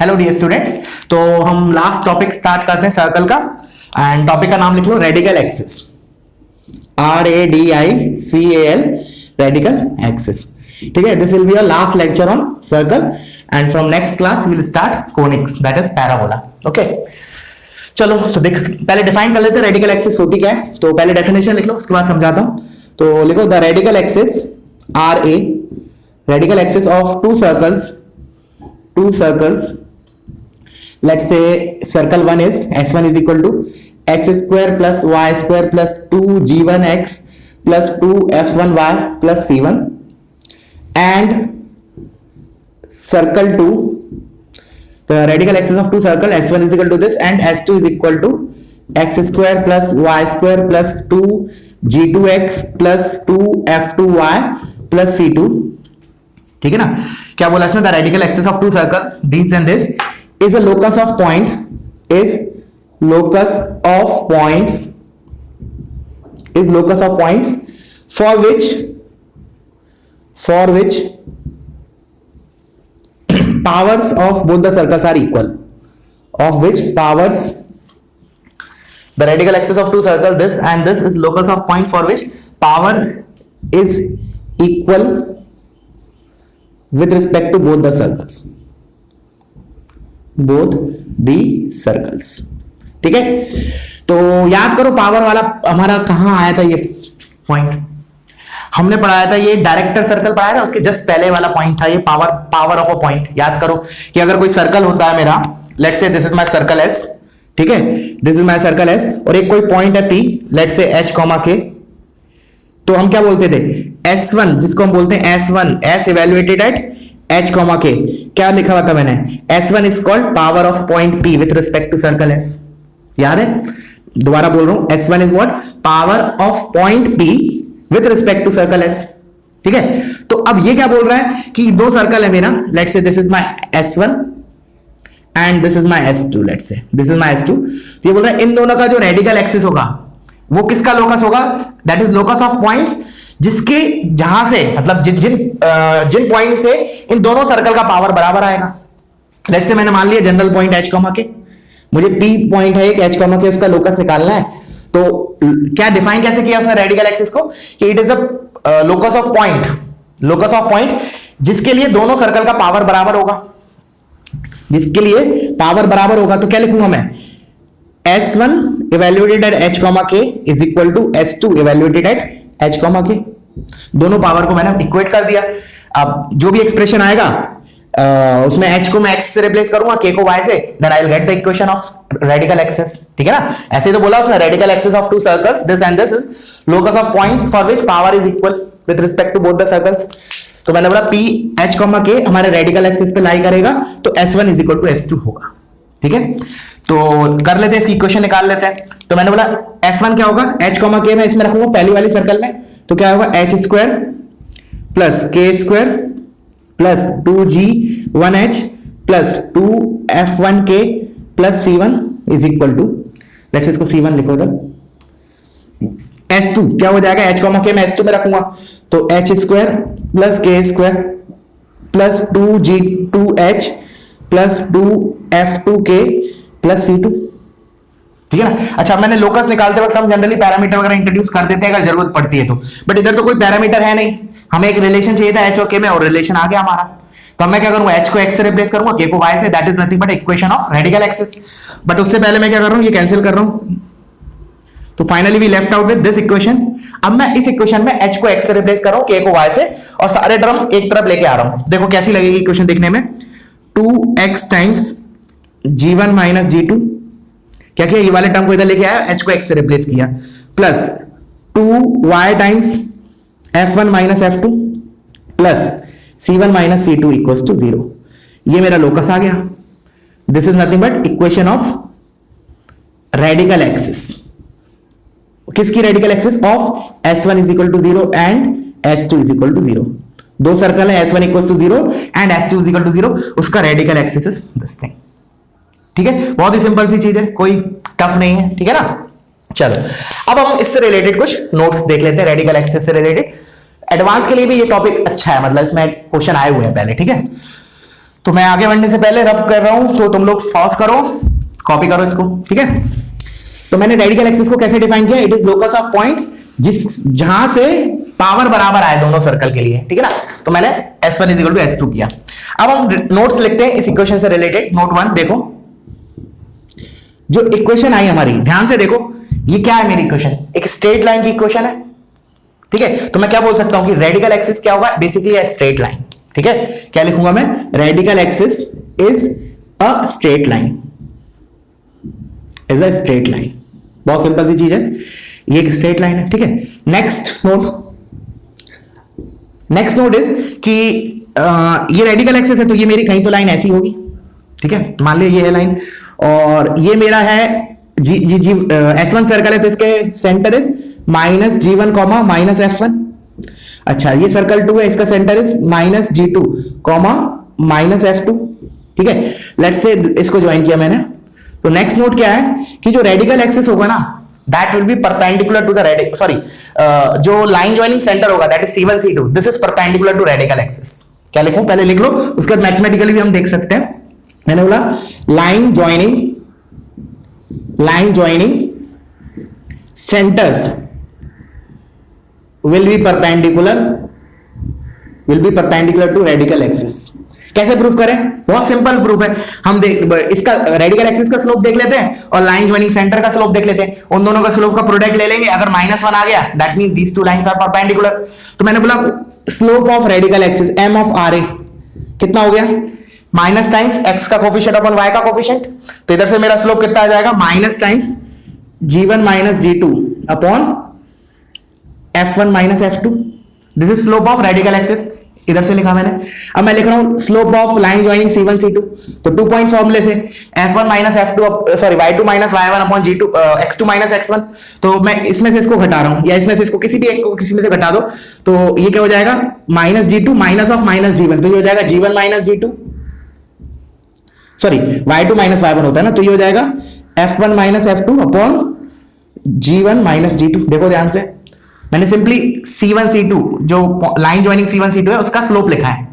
Hello dear students. तो हम last topic start करते हैं सर्कल का, एंड टॉपिक का नाम लिख लो radical axis. RADICAL, radical axis. ठीक है, this will be your last lecture on circle and from next class we will start conics, that is parabola. Okay, चलो तो देख पहले डिफाइन कर लेते हैं रेडिकल एक्सिस होती क्या है। तो पहले डेफिनेशन लिख लो, उसके बाद समझाता हूं। तो लिखो the radical axis RA, radical axis of two circles, let's say circle 1 is x1 is equal to x square plus y square plus 2g1x plus 2f1y plus c1, and circle 2, the radical axis of two circle s1 is equal to this and s2 is equal to x square plus y square plus 2g2x plus 2f2y plus c2। ठीक है ना, क्या बोला इसमें? The radical axis of two circle this and this is a locus of point is locus of points for which powers of both the circles are equal, of which powers the radical axis of two circles this and this is locus of point for which power is equal with respect to both the circles, both the circles। ठीक है, तो याद करो power वाला हमारा कहां आया था, ये पॉइंट हमने पढ़ाया था, ये डायरेक्टर सर्कल पढ़ाया था, उसके जस्ट पहले वाला पॉइंट था ये पावर ऑफ अ पॉइंट। याद करो कि अगर कोई सर्कल होता है मेरा, let's say this is my circle S, ठीक है, this is my circle S, और एक कोई पॉइंट है P, let's say H comma के, तो हम क्या बोलते थे? S1, जिसको हम बोलते हैं S1, S evaluated at H comma K, क्या लिखा हुआ था मैंने? S1 is called power of point P with respect to circle S। याद है? दोबारा बोल रहा हूं, S1 is what? Power of point P with respect to circle S। ठीक है, तो अब ये क्या बोल रहा है कि दो सर्कल है मेरा, let's say this is my S1 and this is my S2, let's say this is my S2। तो ये बोल रहा है इन दोनों का जो रेडिकल एक्सिस होगा वो किसका लोकस होगा? That is locus of points, जिसके जहां से मतलब जिन पॉइंट से इन दोनों सर्कल का पावर बराबर आएगा। लेट्स से मैंने मान लिया जनरल पॉइंट एच कॉमा के, मुझे पी पॉइंट है एक एच कॉमा के, उसका लोकस निकालना है। तो क्या डिफाइन कैसे किया उसने रेडिकल एक्सिस को कि it is a locus of point जिसके लिए दोनों सर्कल का पावर बराबर होगा, जिसके लिए पावर बराबर होगा। तो क्या लिखूंगा मैं? S1 evaluated at h comma k is equal to S2 evaluated at h comma k। दोनों पावर को मैंने इक्वेट कर दिया। अब जो भी एक्सप्रेशन आएगा उसमें h को मैं x से रिप्लेस करूंगा, k को y से, then I will get the equation of radical axis। ठीक है ना, ऐसे तो बोला उसने radical axis of two circles this and this is locus of point for which power is equal with respect to both the circles। तो मैंने बोला p h comma k हमारे रेडिकल एक्सिस पे लाई करेगा, तो S1 is equal to S2 होगा। ठीक है, तो कर लेते हैं, इसकी इक्वेशन निकाल लेते हैं। तो मैंने बोला S1 क्या होगा? h कॉमा k मैं इसमें रखूंगा पहली वाली सर्कल में, तो क्या होगा? h square plus k square plus 2g1h plus 2f1k plus c1 is equal to, let's इसको c1 लिखो इधर, S2 क्या हो जाएगा? h कॉमा k मैं S2 में रखूंगा, तो h square plus k square plus 2g2h plus 2f2k plus c2। ठीक है ना। अच्छा, मैंने लोकस निकालते वक्त हम जनरली पैरामीटर वगैरह इंट्रोड्यूस कर देते हैं अगर जरूरत पड़ती है तो, बट इधर तो कोई पैरामीटर है नहीं, हमें एक रिलेशन चाहिए था h और k में, और रिलेशन आ गया हमारा। तो मैं क्या करूंगा? h को x से रिप्लेस करूंगा, k को y से, that is nothing but equation of radical axis. But उससे पहले मैं क्या कर रहा हूं? ये कैंसिल कर रहा हूं, तो finally we left out with this equation. अब मैं इस इक्वेशन में h को x से रिप्लेस कर रहा हूं, k को y से, और सारे टर्म एक तरफ लेके आ रहा हूं। देखो कैसी लगेगी इक्वेशन देखने में? 2x times g1 minus g2, क्या किया? ये वाले टर्म को इधर लेके आया, h को x से रिप्लेस किया, plus 2y times f1 minus f2 plus c1 minus c2 equals to 0। ये मेरा लोकस आ गया। This is nothing but equation of radical axis. किसकी radical axis? Of s1 is equal to 0 and s2 is equal to 0। दो circle है, s1 equals to 0 and s2 is equal to 0, उसका radical axis is this thing. ठीक है, बहुत ही simple सी चीज है, कोई टफ नहीं है। ठीक है ना, चलो अब हम इससे रिलेटेड कुछ नोट्स देख लेते हैं, रेडिकल एक्सिस से रिलेटेड। एडवांस के लिए भी ये टॉपिक अच्छा है, मतलब इसमें क्वेश्चन आए हुए हैं पहले। ठीक है, तो मैं आगे बढ़ने से पहले रब कर रहा हूं, तो तुम लोग पॉज करो, कॉपी करो इसको, ठीक है। तो मैंने रेडिकल एक्सिस को कैसे डिफाइन किया, it is locus of points जहां से पावर बराबर आए दोनों सर्कल के लिए, ठीक है ना। तो मैंने S1 is equal to S2 किया। अब हम नोट्स लिखते हैं इस इक्वेशन से रिलेटेड। नोट 1 देखो, जो इक्वेशन आई हमारी, ध्यान से देखो, ये क्या है मेरी इक्वेशन, एक स्ट्रेट लाइन की इक्वेशन है, ठीक है। तो मैं क्या बोल सकता हूं कि रेडिकल एक्सिस क्या होगा, बेसिकली है स्ट्रेट लाइन, ठीक है। क्या लिखूंगा मैं, radical axis is a straight line, is a straight line. बहुत सिंपल सी चीज है, ये एक स्ट्रेट लाइन है, ठीक है। नेक्स्ट नोट इज कि ये रेडिकल एक्सिस है, तो ये मेरी कहीं तो लाइन ऐसी होगी, ठीक है। मान लीजिए ये है लाइन, और ये मेरा है S1 सर्कल है, तो इसके centre is -G1 comma -F1। अच्छा, ये सर्कल 2 है, इसका centre is -G2 comma -F2, ठीक है। लेट्स से इसको ज्वाइन किया मैंने। तो नेक्स्ट नोट क्या है कि जो रेडिकल एक्सिस होगा ना, that will be perpendicular to the जो लाइन ज्वाइनिंग सेंटर होगा, that is C1 C2, this is perpendicular to radical axis। क्या लिखूं, पहले लिख लो, उसके बाद मैथमेटिकली भी हम देख सकते हैं। मैंने बोला line joining centres will be perpendicular to radical axis। कैसे प्रूफ करें, बहुत सिंपल प्रूफ है। हम इसका रेडिकल एक्सिस का स्लोप देख लेते हैं और लाइन ज्वाइनिंग सेंटर का स्लोप देख लेते हैं, उन दोनों का स्लोप का प्रोडक्ट ले लेंगे, अगर -1 आ गया that means these two lines are perpendicular. तो मैंने बोला slope of radical axis m of RA कितना हो गया, माइनस टाइम्स x का कोफिशिएंट अपॉन y का कोफिशिएंट। तो इधर से मेरा स्लोप कितना आ जाएगा, minus times G1 minus G2 upon F1 minus F2। This is slope of radical axis, इधर से लिखा मैंने। अब मैं लिख रहा हूं slope of line joining C1 C2, तो 2 पॉइंट फॉर्मूले से F1 minus F2 sorry Y2 minus Y1 upon G2 X2 minus X1। तो मैं इसमें से इसको घटा रहा हूं, या इसमें से इसको किसी भी एक को किसी में से घटा दो, तो ये क्या हो जाएगा, minus G2 minus of minus G1, तो ये हो जाएगा G1 minus G2, sorry Y2 minus Y1 होता है ना, तो ये हो जाएगा F1 minus F2 upon G1 minus G2। देखो ध्यान से, मैंने सिंपली C1 C2 जो लाइन ज्वाइनिंग C1 C2 है उसका स्लोप लिखा है,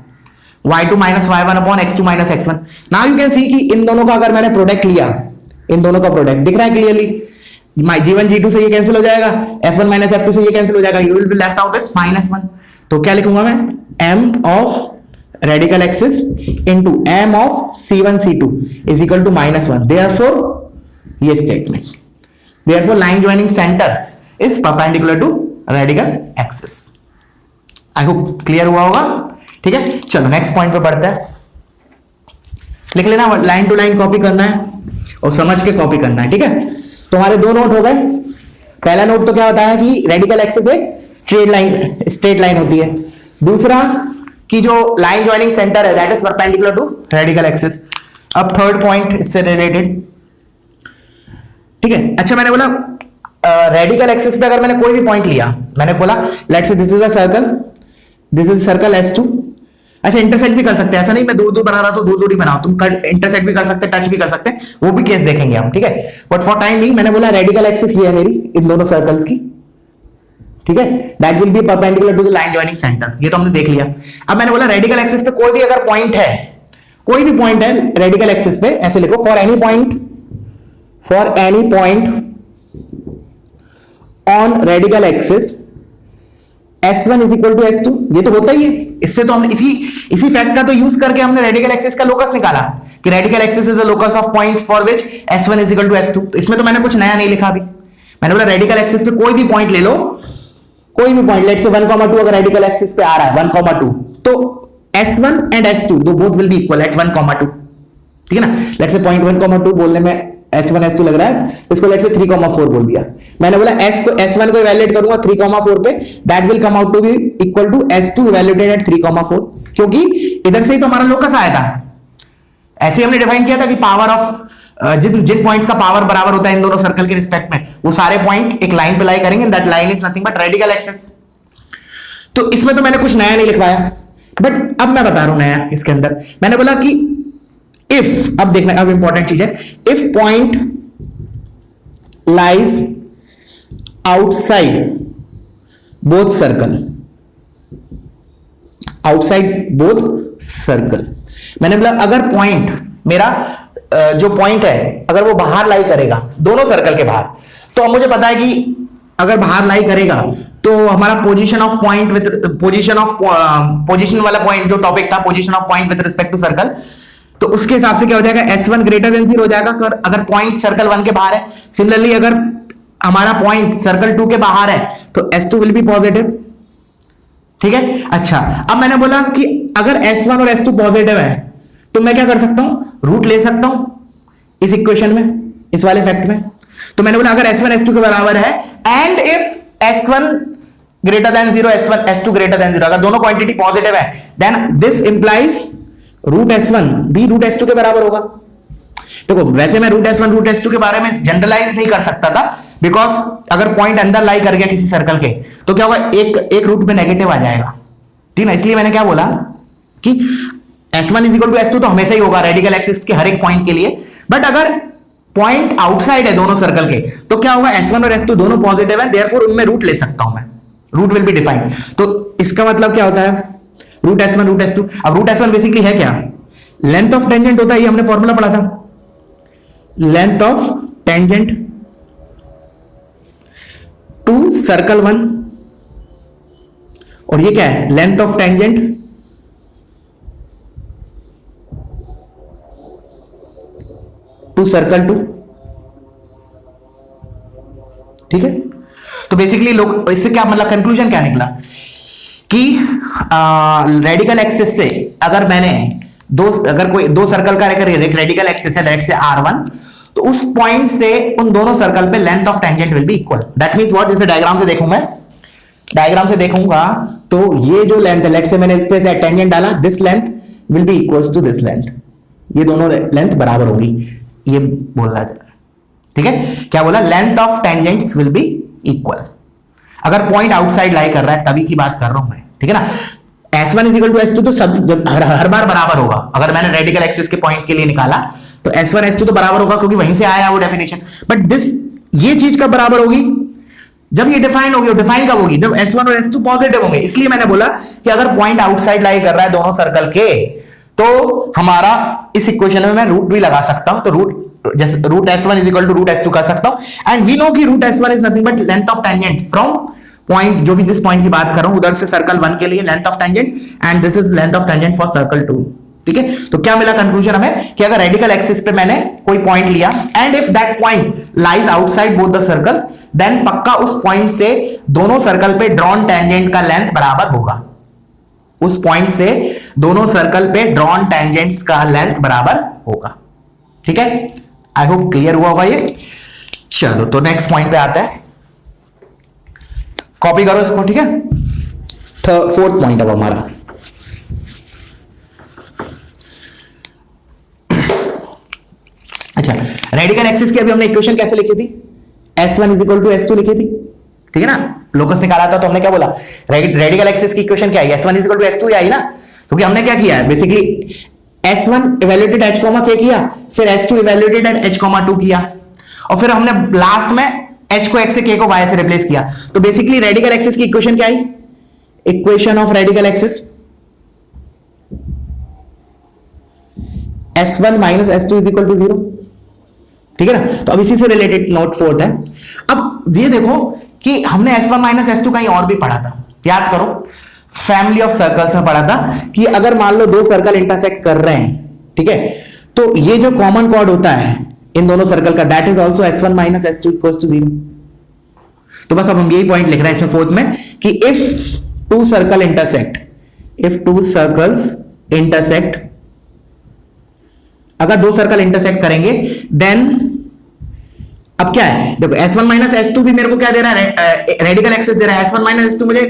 Y2 minus Y1 upon X2 minus X1। Now you can see कि इन दोनों का अगर मैंने प्रोडक्ट लिया, इन दोनों का प्रोडक्ट दिख रहा है क्लियरली, G1 G2 से ये कैंसिल हो जाएगा, F1 माइनस F2 से ये कैंसिल हो जाएगा, you will be left out with -1। तो क्या लिखूंगा मैं, m of radical axis into m of C1 C2 is equal to -1। Therefore ये statement, therefore line joining centres is perpendicular to radical axis. I hope clear हुआ होगा, ठीक है। चलो नेक्स्ट पॉइंट पे बढ़ते हैं। लिख लेना, लाइन टू लाइन कॉपी करना है और समझ के कॉपी करना है, ठीक है। तो हमारे दो नोट हो गए। पहला नोट तो क्या होता है कि रेडिकल एक्सिस एक स्ट्रेट लाइन होती है। दूसरा कि जो लाइन ज्वाइनिंग सेंटर है that is perpendicular to radical axis. अब थर्ड पॉइंट इससे रिलेटेड, ठीक है। अच्छा, मैंने बोला रेडिकल एक्सिस पे अगर मैंने कोई भी पॉइंट लिया, मैंने बोला let's say this is a circle, this is circle S2। अच्छा, इंटरसेक्ट भी कर सकते हैं, ऐसा नहीं मैं दूर दूर बना रहा तो दूर दूर ही बनाओ, तुम इंटरसेक्ट भी कर सकते हैं, टच भी कर सकते हैं, वो भी केस देखेंगे हम, ठीक है। बट फॉर टाइम बिंग मैंने बोला रेडिकल एक्सिस ये है मेरी इन दोनों सर्कल्स की, ठीक है। That will be perpendicular to the line joining centre, ये तो हमने देख लिया। अब मैंने बोला रेडिकल एक्सिस पे कोई भी अगर पॉइंट है, कोई भी पॉइंट है रेडिकल एक्सिस पे, ऐसे लिखो for any point on radical axis S1 is equal to S2। ये तो होता ही है, इससे तो हमने इसी फैक्ट का तो यूज करके हमने रेडिकल एक्सिस का लोकस निकाला कि radical axis is the locus of point for which S1 is equal to S2। तो इसमें तो मैंने कुछ नया नहीं लिखा अभी। मैंने बोला रेडिकल एक्सिस पे कोई भी पॉइंट ले लो, कोई भी पॉइंट, लेट्स से 1,2 अगर रेडिकल एक्सिस पे आ रहा है 1,2, तो S1 एंड S2 दो both will be equal at 1,2, ठीक है ना। लेट्स से पॉइंट 1,2 बोलने में S1 S2 लग रहा है, इसको लेट्स से 3,4 बोल दिया। मैंने बोला S1 को इवैल्यूएट करूंगा 3,4 पे, that will come out to be equal to S2 evaluated at 3,4, क्योंकि इधर से ही तो हमारा लोकस आया था। ऐसे हमने डिफाइन किया था कि पावर ऑफ जिन पॉइंट्स का पावर बराबर होता है इन दोनों सर्कल के रिस्पेक्ट में, वो सारे पॉइंट एक लाइन पे लाई करेंगे, that line is nothing but radical axis. तो इसमें तो मैंने कुछ नया नहीं लिखवाया, बट अब मैं बता रहा हूं नया इसके अंदर। मैंने बोला कि इफ, अब देखना, अब इंपॉर्टेंट चीज है, if point lies outside both circle, outside both circle, मैंने बोला अगर पॉइंट मेरा जो पॉइंट है अगर वो बाहर लाई करेगा दोनों सर्कल के बाहर, तो अब मुझे पता है कि अगर बाहर लाई करेगा तो हमारा position of point with position वाला पॉइंट जो टॉपिक था position of point with respect to circle, तो उसके हिसाब से क्या हो जाएगा S1 ग्रेटर देन 0 हो जाएगा अगर पॉइंट सर्कल 1 के बाहर है। सिमिलरली अगर हमारा पॉइंट सर्कल 2 के बाहर है तो S2 विल बी पॉजिटिव। ठीक है, अच्छा अब मैंने बोला कि अगर S1 और S2 पॉजिटिव है तो मैं क्या कर सकता हूं, रूट ले सकता हूं इस इक्वेशन में, इस वाले फैक्ट में। तो मैंने बोला अगर S1 S2 के बराबर है and if S1 greater than 0 S2 greater than 0, अगर दोनों क्वांटिटी पॉजिटिव है then this implies root S1 भी रूट S2 के बराबर होगा। देखो वैसे मैं रूट S1 रूट S2 के बारे में जनरलाइज नहीं कर सकता था बिकॉज अगर पॉइंट अंदर लाई कर गया किसी सर्कल के तो क्या होगा, एक रूट में नेगेटिव आ जाएगा। ठीक है, इसलिए मैंने क्या बोला कि S1 is equal to S2 तो हमेशा ही होगा रेडिकल एक्सिस के हर एक पॉइंट के लिए। बट अगर पॉइंट आउटसाइड है दोनों सर्कल के तो क्या होगा, S1 और S2 दोनों पॉजिटिव है, देयरफॉर उनमें रूट ले सकता हूं मैं, रूट विल बी डिफाइंड। तो इसका मतलब क्या होता है रूट S1 रूट S2। अब रूट S1 बेसिकली है क्या, लेंथ ऑफ टेंजेंट होता है, ये हमने फॉर्मूला पढ़ा था, length of tangent to circle 1, और ये क्या है length of tangent to circle 2। ठीक है, तो बेसिकली लोग इससे क्या मतलब कंक्लूजन क्या निकला कि रेडिकल एक्सिस से अगर मैंने अगर कोई दो सर्कल का रेडिकल एक्सिस है लेट से R1, तो उस पॉइंट से उन दोनों सर्कल पे length of tangent will be equal. That means what, जैसे डायग्राम से देखूं मैं, डायग्राम से देखूंगा तो ये जो लेंथ है लेट से मैंने इस पे टेंजेंट डाला, this length will be equals to this length, ये दोनों लेंथ बराबर होगी, ये बोलना है। ठीक है, क्या बोला, length of tangents will be equal. अगर पॉइंट आउटसाइड लाई कर रहा है तभी की बात कर रहा हूं मैं। ठीक है ना, S1 is equal to S2 तो सब जब हर बार बराबर होगा। अगर मैंने रेडिकल एक्सिस के पॉइंट के लिए निकाला तो S1 S2 तो बराबर होगा क्योंकि वहीं से आया वो डेफिनेशन। बट दिस ये चीज कब बराबर होगी, जब ये डिफाइन होगी। डिफाइन कब होगी, जब S1 और S2 पॉजिटिव होंगे। इसलिए मैंने बोला कि अगर पॉइंट आउटसाइड लाई कर रहा है दोनों सर्कल के तो हमारा इस इक्वेशन में मैं रूट भी लगा सकता हूं, तो root S1 is equal to root S2 कर सकता हूं। एंड वी नो कि root S1 is nothing but length of tangent from point, जो भी जिस पॉइंट की बात कर रहा हूं उधर से सर्कल 1 के लिए length of tangent, and this is length of tangent for circle 2। ठीक है, तो क्या मिला कंक्लूजन हमें कि अगर रेडिकल एक्सिस पे मैंने कोई पॉइंट लिया and if that point lies outside both the circles then पक्का उस पॉइंट से दोनों सर्कल पे ड्रॉन टेंजेंट का लेंथ बराबर होगा। उस पॉइंट से दोनों सर्कल पे ड्रॉन टेंजेंट्स का लेंथ बराबर होगा। ठीक है, आई होप क्लियर हुआ होगा ये। चलो तो नेक्स्ट पॉइंट पे आते हैं, कॉपी करो इसको। ठीक है, फोर्थ पॉइंट अब हमारा, अच्छा रेडिकल एक्सिस की अभी हमने इक्वेशन कैसे लिखी थी, S1 is equal to S2 लिखी थी। ठीक है ना, लोकस निकाला था तो हमने क्या बोला, रेडिकल एक्सिस की इक्वेशन क्या है, S1 is equal to S2 आई ना, क्योंकि हमने क्या किया है basically S1 evaluated H, K किया, फिर S2 इवैल्यूएटेड H, 2 किया, और फिर हमने लास्ट में H को X से K को Y से रिप्लेस किया। तो बेसिकली रेडिकल एक्सिस की इक्वेशन क्या आई, equation of radical axis S1 minus S2 is equal to 0। ठीक है ना, तो अब इसी से रिलेटेड नोट फोर्थ है। अब ये देखो कि हमने S1 माइनस S2 कहीं और भी पढ़ा था, याद करो फैमिली ऑफ सर्कल्स में पढ़ा था कि अगर मान लो दो सर्कल इंटरसेक्ट कर रहे हैं, ठीक है, तो ये जो कॉमन कॉर्ड होता है इन दोनों सर्कल का that is also S1 minus S2 equals to 0। तो बस अब हम यही पॉइंट लिख रहे हैं इसमें फोर्थ में कि if two circle intersect, if two circles intersect, अगर दो सर्कल इंटरसेक्ट करेंगे देन अब क्या है, देखो S1 माइनस S2 भी मेरे को क्या दे रहा है, रेडिकल एक्सिस दे रहा है, S1 माइनस S2 मुझे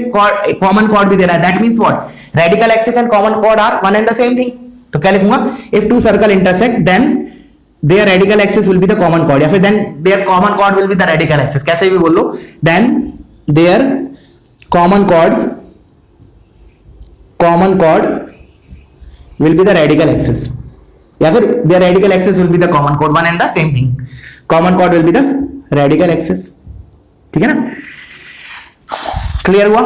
कॉमन कॉर्ड भी दे रहा है। That means what, radical axis and common chord are one and the same thing. तो क्या लिखूंगा, if two circle intersect then there radical axis will be the common chord, या फिर then their common chord will be the radical axis, कैसे भी बोल लो, then their common chord will be the radical axis, या फिर their radical axis will be the common chord, one and the same thing, common chord will be the radical axis. ठीक है ना, clear हुआ।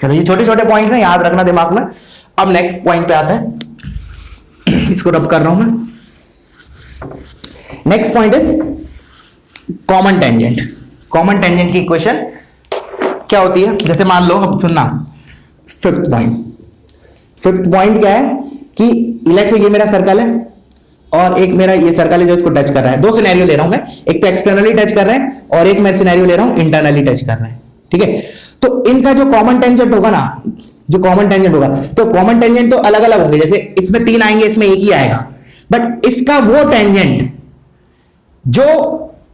चलो ये छोटे छोटे पॉइंट्स हैं, याद रखना दिमाग में। अब नेक्स्ट पॉइंट पे आते हैं, इसको रब कर रहा हूं मैं। Next point is common tangent. Common tangent की इक्वेशन क्या होती है? जैसे मान लो, अब सुनना, फिफ्थ पॉइंट क्या है कि लेट्स से ये मेरा सर्कल है और एक मेरा ये सर्कल है जो इसको टच कर रहा है। दो सिनेरियो ले रहा हूं मैं, एक तो एक्सटर्नली टच कर रहा है और एक मैं सिनेरियो ले रहा हूं इंटरनली टच कर रहा है। ठीक है, तो इनका जो कॉमन टेंजेंट होगा ना, जो कॉमन टेंजेंट होगा, तो कॉमन टेंजेंट तो अलग अलग होंगे। जैसे इसमें 3 आएंगे, इसमें एक ही आएगा, बट इसका वो टेंजेंट जो,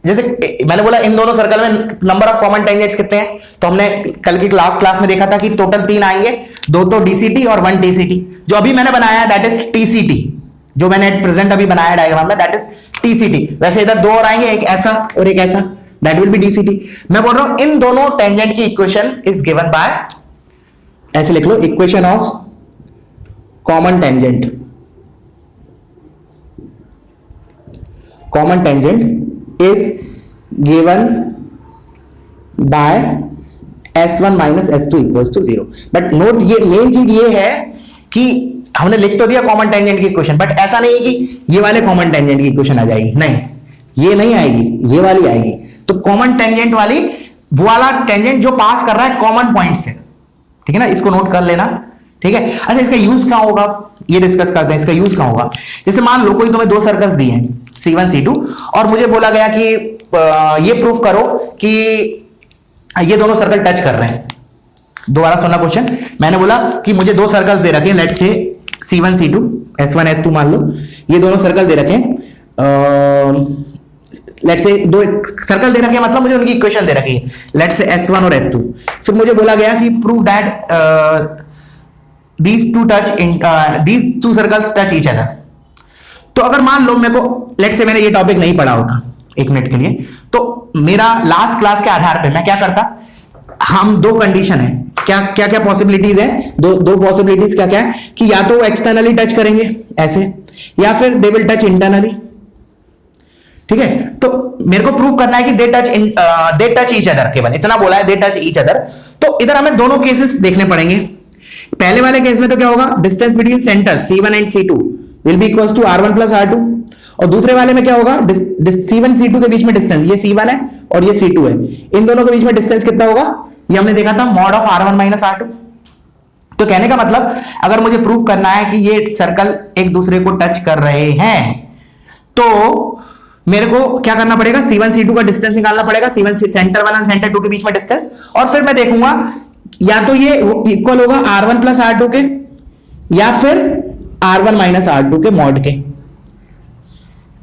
जैसे मैंने बोला इन दोनों सर्कल में नंबर ऑफ कॉमन टेंजेंट्स कितने हैं, तो हमने कल की लास्ट क्लास में देखा था कि टोटल 3 आएंगे, 2 तो डीसीटी और 1 टीसीटी। जो अभी मैंने बनाया दैट इज टीसीटी, जो मैंने एट प्रेजेंट अभी बनाया डायग्राम में दैट इज टीसीटी। वैसे इधर 2 और आएंगे, एक ऐसा और एक ऐसा, दैट विल बी डीसीटी। मैं बोल रहा हूं इन दोनों टेंजेंट की इक्वेशन इज गिवन बाय, ऐसे लिख लो, equation of common tangent. Common tangent is given by S1 minus S2 equals to 0। But note, ये मेन चीज ये है कि हमने लिख तो दिया कॉमन टेंजेंट की इक्वेशन, बट ऐसा नहीं है कि ये वाले कॉमन टेंजेंट की इक्वेशन आ जाएगी, नहीं, ये नहीं आएगी, ये वाली आएगी। तो कॉमन टेंजेंट वाली, वो वाला टेंजेंट जो पास कर रहा है कॉमन पॉइंट से, ठीक है ना, इसको नोट कर लेना। ठीक है, अच्छा इसका यूज कहां होगा ये डिस्कस करते हैं। इसका यूज कहां होगा? जैसे मान लो कोई तुम्हें 2 सर्कल्स दिए हैं C1 C2 और मुझे बोला गया कि ये प्रूफ करो कि ये दोनों सर्कल टच कर रहे हैं। दोबारा सुनना क्वेश्चन, मैंने बोला कि मुझे 2 सर्कल्स दे रखे हैं, let's say C1 C2 S1 S2 मान लो, ये दोनों सर्कल दे रखे हैं, लेट्स से 2 सर्कल दे रखे हैं, मतलब मुझे उनकी इक्वेशन दे रखी है, लेट्स से S1 और S2। फिर मुझे बोला गया कि prove that these two circles touch each other। तो अगर मान लो मेरे को, लेट्स से मैंने ये टॉपिक नहीं पढ़ा होता 1 मिनट के लिए, तो मेरा लास्ट क्लास के आधार पे मैं क्या करता, हम 2 कंडीशन है, क्या पॉसिबिलिटीज है, दो पॉसिबिलिटीज क्या है कि या तो वो एक्सटर्नली टच करेंगे ऐसे, या फिर दे विल टच इंटरनली। ठीक है, तो मेरे को प्रूव करना है कि दे टच ईच अदर, केवल इतना बोला है, दे टच ईच अदर। तो इधर हमें दोनों केसेस देखने पड़ेंगे। पहले वाले केस में तो क्या होगा, distance between centres C1 and C2 will be equals to R1 plus R2, और दूसरे वाले में क्या होगा, C1 C2 के बीच में डिस्टेंस, ये C1 है और ये C2 है, इन दोनों के बीच में डिस्टेंस कितना होगा, ये हमने देखा था mod of R1 minus R2। तो कहने का मतलब, अगर मुझे प्रूफ करना है कि ये सर्कल एक दूसरे को टच कर रहे हैं, तो मेरे को क्या करना पड़ेगा, C1 C2 का डिस्टेंस निकालना पड़ेगा, C1 सेंटर 1 और सेंटर 2 के बीच में डिस्टेंस, और फिर मैं देखूंगा या तो ये इक्वल होगा R1 प्लस R2 के, या फिर R1 माइनस R2 के मॉड के।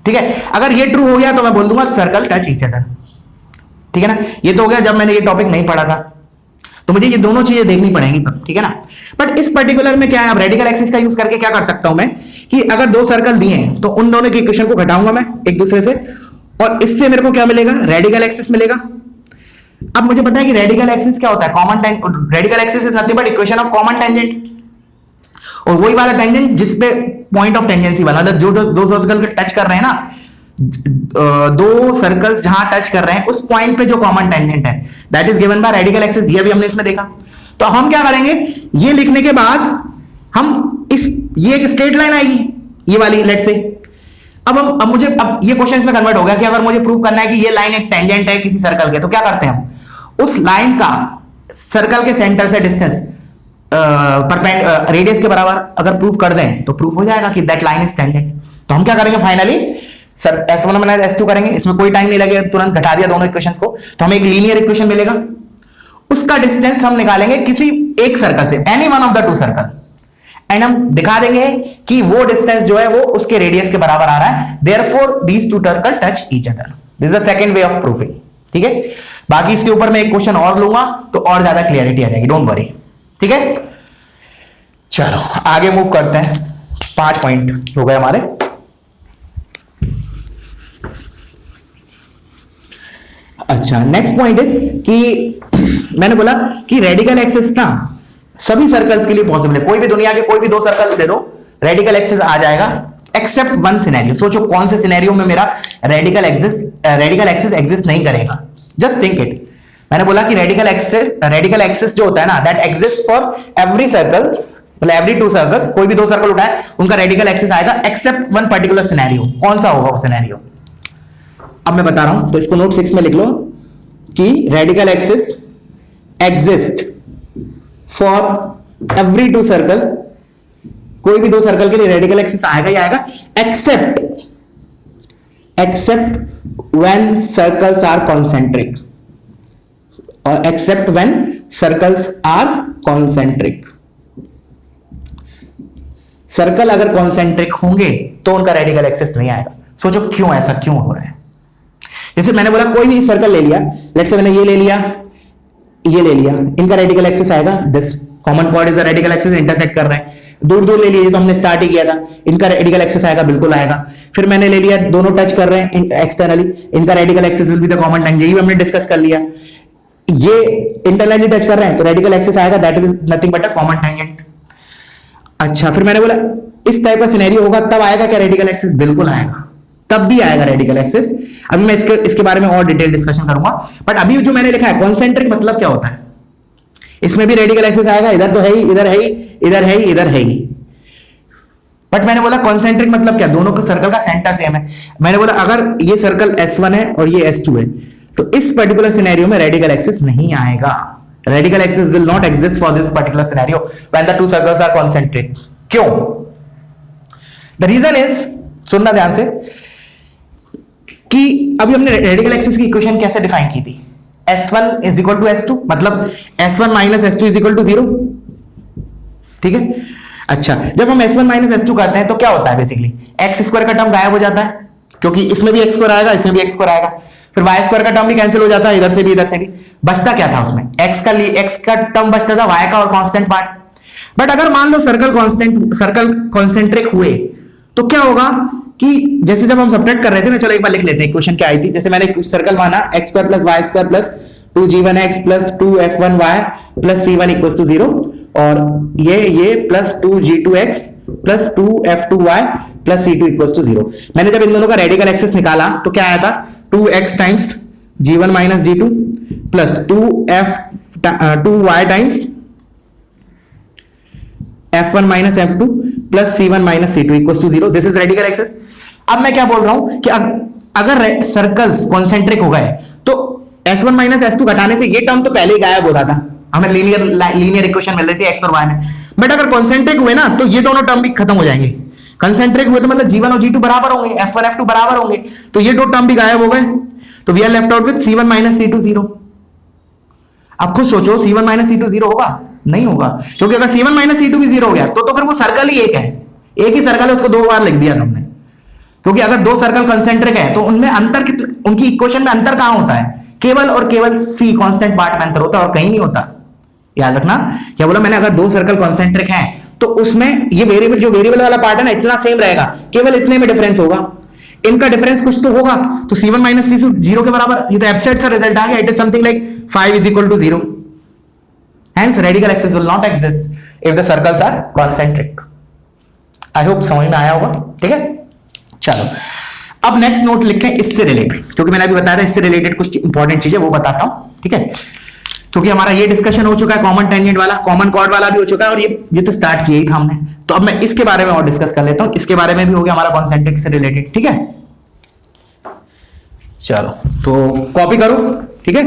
ठीक है, अगर ये ट्रू हो गया तो मैं बोल दूंगा सर्कल टच ईच अदर। ठीक है ना, ये तो हो गया जब मैंने ये टॉपिक नहीं पढ़ा था, तो मुझे ये दोनों चीजें देखनी पड़ेंगी। ठीक है ना, बट इस पर्टिकुलर में क्या है, अब रेडिकल एक्सिस का यूज करके क्या कर सकता हूं मैं, कि अगर 2 सर्कल दिए हैं तो उन दोनों की इक्वेशन को घटाऊंगा मैं एक दूसरे से, और इससे मेरे को क्या मिलेगा, रेडिकल एक्सिस मिलेगा। अब मुझे पता है कि रेडिकल एक्सिस क्या होता है, common radical axis is nothing but equation of common tangent, और वही वाला टेंजेंट जिसपे पॉइंट ऑफ टेंजेंसी वाला, मतलब जो 2 सर्कल टच कर रहे हैं ना, 2 सर्कल्स जहां टच कर रहे हैं उस पॉइंट पे जो कॉमन टेंजेंट है that is given bye radical axis. ये भी हमने इसमें देखा। तो हम क्या करेंगे, ये लिखने के बाद हम ये एक स्ट्रेट लाइन आएगी ये वाली, लेट्स से, अब मुझे ये क्वेश्चन में कन्वर्ट हो गया कि अगर मुझे प्रूव करना है कि ये लाइन एक टेंजेंट है किसी सर्कल के, तो क्या करते हैं हम, उस लाइन का सर्कल के सेंटर से डिस्टेंस रेडियस के बराबर अगर प्रूफ कर दें तो प्रूफ हो जाएगा कि दैट लाइन इज टेंजेंट। तो हम क्या करेंगे finally, sir S1 minus S2 करेंगे, इसमें कोई टाइम नहीं लगेगा, तुरंत घटा दिया दोनों इक्वेशंस को, तो हमें एक लीनियर इक्वेशन मिलेगा। उसका डिस्टेंस हम निकालेंगे किसी एक सर्कल से, any one of the 2 circle, and हम दिखा देंगे कि वो डिस्टेंस जो है वो उसके रेडियस के बराबर आ रहा है, therefore these 2 circle touch each other. This is the second way of proofing. ठीक है, बाकी इसके ऊपर मैं एक क्वेश्चन और लूंगा तो और ज्यादा क्लियरिटी आ जाएगी, डोंट वरी। ठीक है, चलो आगे मूव करते हैं। 5 पॉइंट हो गए हमारे। अच्छा, नेक्स्ट पॉइंट इज कि मैंने बोला कि रेडिकल एक्सिस ना सभी सर्कल्स के लिए पॉसिबल है, कोई भी दुनिया के कोई भी 2 सर्कल दे दो रेडिकल एक्सिस आ जाएगा, एक्सेप्ट 1 सिनेरियो। सोचो कौन से सिनेरियो में मेरा रेडिकल एक्सिस एग्जिस्ट नहीं करेगा, जस्ट थिंक इट। मैंने बोला कि रेडिकल एक्सिस जो होता है ना that exist for every circles मतलब एवरी टू सर्कल्स, कोई भी दो सर्कल उठाए उनका रेडिकल एक्सिस आएगा एक्सेप्ट वन पर्टिकुलर सिनेरियो। कौन सा होगा वो सिनेरियो, अब मैं बता रहा हूं, तो इसको नोट 6 में लिख लो कि radical axis exist for every two circle, कोई भी दो सर्कल के लिए रेडिकल एक्सिस आएगा ही आएगा except when circles are concentric, और except when circles are concentric. Circle अगर कॉन्सेंट्रिक होंगे तो उनका रेडिकल एक्सिस नहीं आएगा। सोचो क्यों, ऐसा क्यों हो रहा है। जैसे मैंने बोला कोई भी सर्कल ले लिया, लेट्स से मैंने ये ले लिया, ये ले लिया, इनका रेडिकल एक्सिस आएगा this, common point is the radical axis, intersect कर रहे हैं। दूर दूर ले लिए तो हमने स्टार्ट ही किया था, इनका रेडिकल एक्सिस आएगा, बिल्कुल आएगा। फिर मैंने ले लिया दोनों टच कर रहे हैं एक्सटर्नली, इनका radical axis will be the common tangent, ये हमने डिस्कस कर लिया। ये इंटरनली टच कर रहे हैं तो रेडिकल एक्सिस आएगा, that is nothing but a common tangent. अच्छा, फिर मैंने बोला इस टाइप का सिनेरियो होगा तब आएगा क्या रेडिकल एक्सिस, बिल्कुल आएगा, तब भी आएगा रेडिकल एक्सिस। अभी मैं इसके बारे में और डिटेल डिस्कशन करूंगा, बट अभी जो मैंने लिखा है कॉन्सेंट्रिक मतलब क्या होता है, इसमें भी रेडिकल एक्सिस आएगा, इधर तो है ही, इधर है ही, इधर है ही, इधर है ही। बट मैंने बोला कॉन्सेंट्रिक मतलब क्या, दोनों के सर्कल का सेंटर सेम है। मैंने बोला अगर ये सर्कल S1 है और ये S2 है तो इस पर्टिकुलर सिनेरियो में रेडिकल एक्सिस नहीं आएगा, radical axis will not exist for this particular scenario when the two circles are concentric. क्यों? द रीजन इज, सुनना ध्यान से, कि अभी हमने रेडिकल एक्सिस की इक्वेशन कैसे डिफाइन की थी, S1 is equal to S2, मतलब S1 minus S2 is equal to 0, ठीक है। अच्छा, जब हम S1 माइनस S2 करते हैं तो क्या होता है, बेसिकली एक्स स्क्वायर का टर्म गायब हो जाता है, क्योंकि इसमें भी एक्स स्क्वायर आएगा, इसमें भी एक्स स्क्वायर आएगा, फिर वाई स्क्वायर का टर्म भी कैंसिल हो जाता है, इधर से भी इधर से भी। बचता क्या था उसमें, एक्स का टर्म बचता था, वाई का और कांस्टेंट पार्ट। बट अगर मान लो सर्कल कॉन्सेंट्रिक हुए तो क्या होगा कि जैसे जब हम सब्ट्रैक्ट कर रहे थे ना, चलो एक बार लिख लेते हैं इक्वेशन क्या आई थी। जैसे मैंने सर्कल माना x square plus y square plus 2g1x plus 2f1y plus c1 equal to 0, और ये plus 2g2x plus 2f2y plus c2 equal to 0। मैंने जब इन दोनों का रेडिकल एक्सिस निकाला तो क्या आया था, 2x times g1 minus g2 plus 2y times f1 minus f2 plus c1 minus c2 equal to 0। This is radical axis. अब मैं क्या बोल रहा हूं कि अगर सर्कल्स कॉन्सेंट्रिक हो गए तो S1 माइनस S2 घटाने से ये टर्म तो पहले ही गायब होता था, हमें लीनियर इक्वेशन मिल रही थी x और y में। बट अगर कॉन्सेंट्रिक हुए ना तो ये दोनों टर्म भी खत्म हो जाएंगे। कॉन्सेंट्रिक हुए तो मतलब g1 और g2 बराबर होंगे, f1 f2 बराबर होंगे, तो ये दो टर्म भी गायब हो गए, तो we are left out with c1 minus c2 0। अब खुद सोचो c1 माइनस c2 0 होगा? नहीं होगा, क्योंकि अगर c1 माइनस c2 भी 0 हो गया तो फिर वो सर्कल ही एक है, एक ही सर्कल है, उसको दो बार लिख दिया तुमने। क्योंकि अगर दो सर्कल कंसेंट्रिक है तो उनमें अंतर उनकी इक्वेशन में अंतर कहां होता है, केवल और केवल सी कांस्टेंट पार्ट में अंतर होता है और कहीं नहीं होता। याद रखना, क्या बोला मैंने, अगर दो सर्कल कंसेंट्रिक हैं तो उसमें ये वेरिएबल, जो वेरिएबल वाला पार्ट है ना, इतना सेम रहेगा, केवल इतने में डिफरेंस होगा, इनका डिफरेंस कुछ तो होगा। तो c1 माइनस c2 0 के बराबर, ये तो एब्सर्ड सा रिजल्ट आ गया, it is something like 5 is equal to 0। Hence radical axis will not exist if the circles are concentric. I hope समझ में आया होगा, ठीक है। चलो अब नेक्स्ट नोट लिखते हैं इससे रिलेटेड, क्योंकि मैंने अभी बताया था इससे रिलेटेड कुछ इंपॉर्टेंट चीजें वो बताता हूं, ठीक है। क्योंकि हमारा ये डिस्कशन हो चुका है कॉमन टेंजेंट वाला, कॉमन कॉर्ड वाला भी हो चुका है, और ये तो स्टार्ट किया ही था हमने। तो अब मैं इसके बारे में और डिस्कस कर लेता हूं, इसके बारे में भी हो गया हमारा कॉन्सेंट्रिक से रिलेटेड, ठीक है। चलो तो कॉपी करो, ठीक है।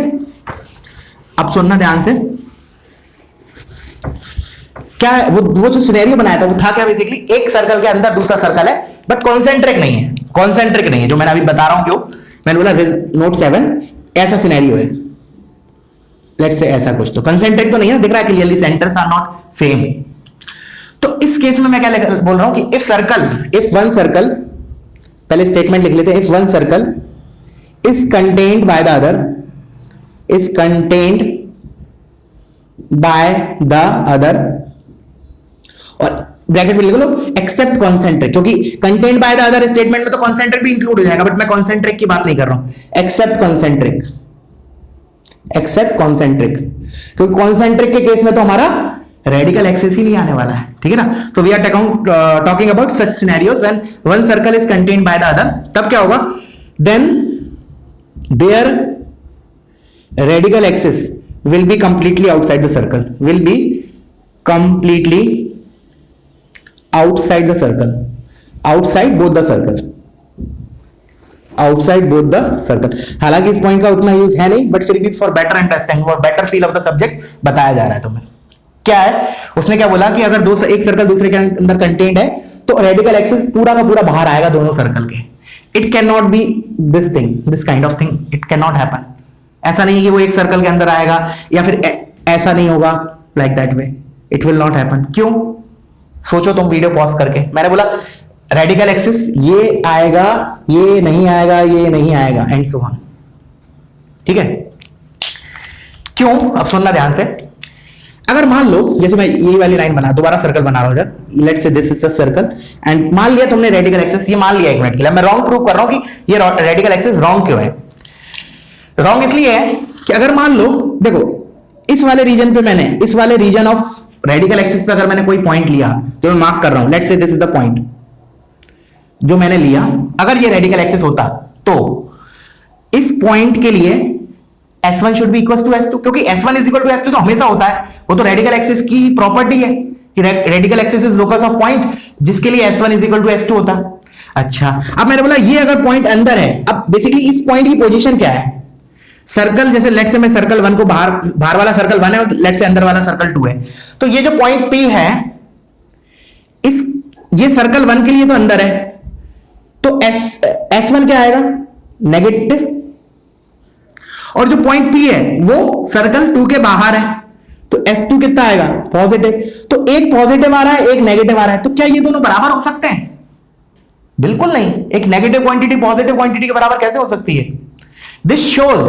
अब सुनना ध्यान से, क्या वो जो सिनेरियो बनाया था वो था क्या, बेसिकली एक सर्कल के अंदर दूसरा सर्कल है बट कॉन्सेंट्रिक नहीं है, कॉन्सेंट्रिक नहीं है, जो मैंने अभी बता रहा हूं, जो मैंने बोला नोट 7, ऐसा सिनेरियो है, लेट्स से ऐसा कुछ, तो कंसेंट्रिक तो नहीं है, दिख रहा है clearly centres are not same. तो इस केस में मैं क्या बोल रहा हूं कि इफ वन सर्कल, पहले स्टेटमेंट लिख लेते हैं, if one circle is contained by the other, is contained by the other, और ब्रैकेट में लिख लो एक्सेप्ट कॉन्सेंट्रिक, क्योंकि contained by the other statement में तो कॉन्सेंट्रिक भी इंक्लूड हो जाएगा, बट मैं कॉन्सेंट्रिक की बात नहीं कर रहा हूं, एक्सेप्ट कॉन्सेंट्रिक, एक्सेप्ट कॉन्सेंट्रिक, क्योंकि कॉन्सेंट्रिक के केस में तो हमारा रेडिकल एक्सिस ही नहीं आने वाला है, ठीक है ना। तो we are talking about such scenarios when one circle is contained by the other, तब क्या होगा, then there radical axis will be completely outside the circle, will be completely outside the circle, outside both the circle, outside both the circle. हालांकि इस point का उतना use है नहीं, but फिर भी फॉर बेटर अंडरस्टैंडिंग और better feel of the subject बताया जा रहा है तुम्हें। क्या है उसने क्या बोला कि अगर एक सर्कल दूसरे के अंदर कंटेन्ड है तो रेडिकल एक्सिस पूरा का पूरा बाहर आएगा दोनों सर्कल के। It can not be this thing, this kind of thing, it can not happen. ऐसा नहीं है कि वो एक सर्कल के अंदर आएगा, या फिर ऐसा नहीं होगा, like that way it will not happen. क्यों? सोचो तुम वीडियो पॉज करके। मैंने बोला रेडिकल एक्सिस ये आएगा, ये नहीं आएगा, ये नहीं आएगा, एंड सो ऑन। ठीक है? क्यों? अब सुनना ध्यान से। अगर मान लो जैसे मैं ये वाली लाइन बना, दोबारा सर्कल बना रहा हूं इधर, let's say this is the circle, and मान लिया तुमने रेडिकल एक्सिस, ये मान लिया एक मिनट के लिए, मैं रॉन्ग प्रूव कर रहा हूं कि ये रेडिकल एक्सिस रॉन्ग क्यों है। रॉन्ग इसलिए है कि अगर मान लो, देखो इस वाले रीजन पे मैंने, इस वाले रीजन ऑफ रेडिकल एक्सिस पे अगर मैंने कोई पॉइंट लिया जो मैं मार्क कर रहा हूं, let's say this is the point जो मैंने लिया, अगर ये रेडिकल एक्सिस होता तो इस पॉइंट के लिए S1 should be equal to S2, क्योंकि S1 is equal to S2 तो हमेशा होता है, वो तो रेडिकल एक्सिस की प्रॉपर्टी है कि radical axis is locus of point जिसके लिए S1 is equal to S2 होता है। अच्छा, अब मैंने बोला ये अगर पॉइंट अंदर है, अब बेसिकली इस पॉइंट की पोजीशन क्या है? सर्कल, जैसे लेट से मैं सर्कल 1 को बाहर वाला सर्कल 1 है और लेट से अंदर वाला सर्कल 2 है, तो ये जो पॉइंट P है, ये सर्कल 1 के लिए तो अंदर है, तो S1 क्या आएगा? नेगेटिव। और जो पॉइंट P है वो सर्कल 2 के बाहर है, तो S2 कितना आएगा? पॉजिटिव। तो एक पॉजिटिव आ रहा है, एक नेगेटिव आ रहा है, तो क्या ये दोनों बराबर हो सकते हैं? बिल्कुल नहीं। एक नेगेटिव क्वांटिटी पॉजिटिव क्वांटिटी के बराबर कैसे हो सकती है? दिस शोज,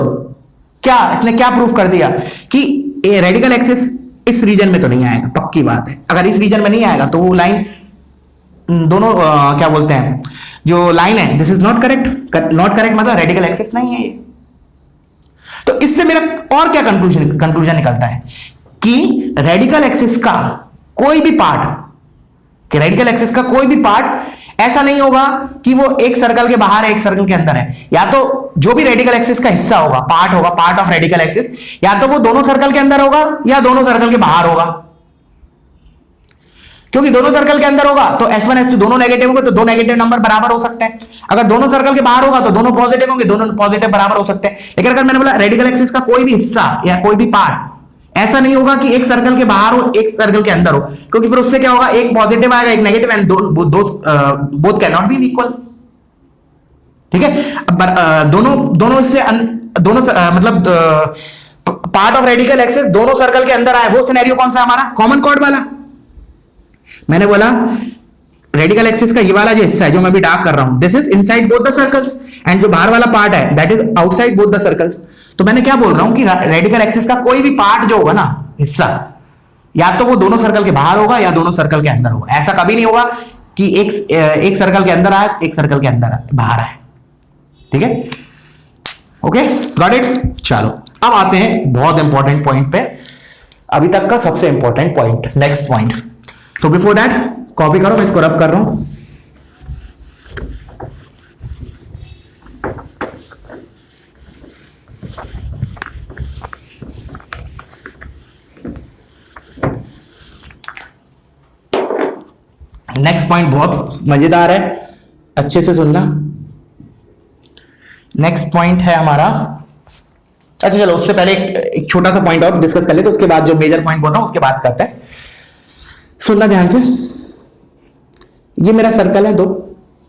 क्या इसने क्या प्रूफ कर दिया कि रेडिकल एक्सिस इस रीजन में तो नहीं आएगा, पक्की बात है। अगर इस रीजन में नहीं आएगा तो वो लाइन दोनों क्या बोलते हैं, जो लाइन है, this is not correct. Not correct मतलब रेडिकल एक्सिस नहीं है ये। तो इससे मेरा और क्या कंक्लूजन निकलता है कि रेडिकल एक्सिस का कोई भी पार्ट, रेडिकल एक्सिस का कोई भी पार्ट ऐसा नहीं होगा कि वो एक सर्कल के बाहर है, एक सर्कल के अंदर है। या तो जो भी रेडिकल एक्सिस का हिस्सा होगा, पार्ट होगा, पार्ट ऑफ रेडिकल एक्सिस, या तो वो दोनों सर्कल के अंदर होगा या दोनों सर्कल के बाहर होगा। क्योंकि दोनों सर्कल के अंदर होगा तो S1 S2 दोनों नेगेटिव होंगे, तो दो नेगेटिव नंबर बराबर हो सकते हैं। अगर दोनों सर्कल के बाहर होगा तो दोनों पॉजिटिव होंगे, दोनों पॉजिटिव बराबर हो सकते हैं। लेकिन अगर मैंने बोला रेडिकल एक्सिस का कोई भी हिस्सा या कोई भी पार्ट ऐसा नहीं होगा कि एक सर्कल के बाहर हो, एक सर्कल के अंदर हो, क्योंकि फिर उससे क्या होगा, एक पॉजिटिव आएगा, एक negative, and both can not be equal. ठीक है? दोनों इससे मतलब पार्ट ऑफ रेडिकल एक्सिस दोनों सर्कल के अंदर आए, वो सिनेरियो कौन सा हमारा? कॉमन कॉर्ड वाला। मैंने बोला रेडिकल एक्सिस का ये वाला जो हिस्सा है जो मैं भी डार्क कर रहा हूं, this is inside both the circles, and जो बाहर वाला पार्ट है that is outside both the circles. तो मैंने क्या बोल रहा हूं कि रेडिकल एक्सिस का कोई भी पार्ट जो होगा ना, हिस्सा, या तो वो दोनों सर्कल के बाहर होगा या दोनों सर्कल के अंदर होगा। ऐसा कभी नहीं होगा कि एक सर्कल के अंदर आए, एक सर्कल के अंदर बाहर आए। ठीक है? Okay, got it. चलो अब आते हैं बहुत इंपॉर्टेंट पॉइंट पे, अभी तक का सबसे इंपॉर्टेंट पॉइंट, नेक्स्ट पॉइंट। तो बिफोर दैट कॉपी करो, मैं इसको रब कर रहा हूं। नेक्स्ट पॉइंट बहुत मजेदार है, अच्छे से सुनना। नेक्स्ट पॉइंट है हमारा, अच्छा चलो उससे पहले एक छोटा सा पॉइंट और डिस्कस कर ले, तो उसके बाद जो मेजर पॉइंट बोल रहा हूं उसके बाद करते हैं। सुनना ध्यान से। ये मेरा सर्कल है 2,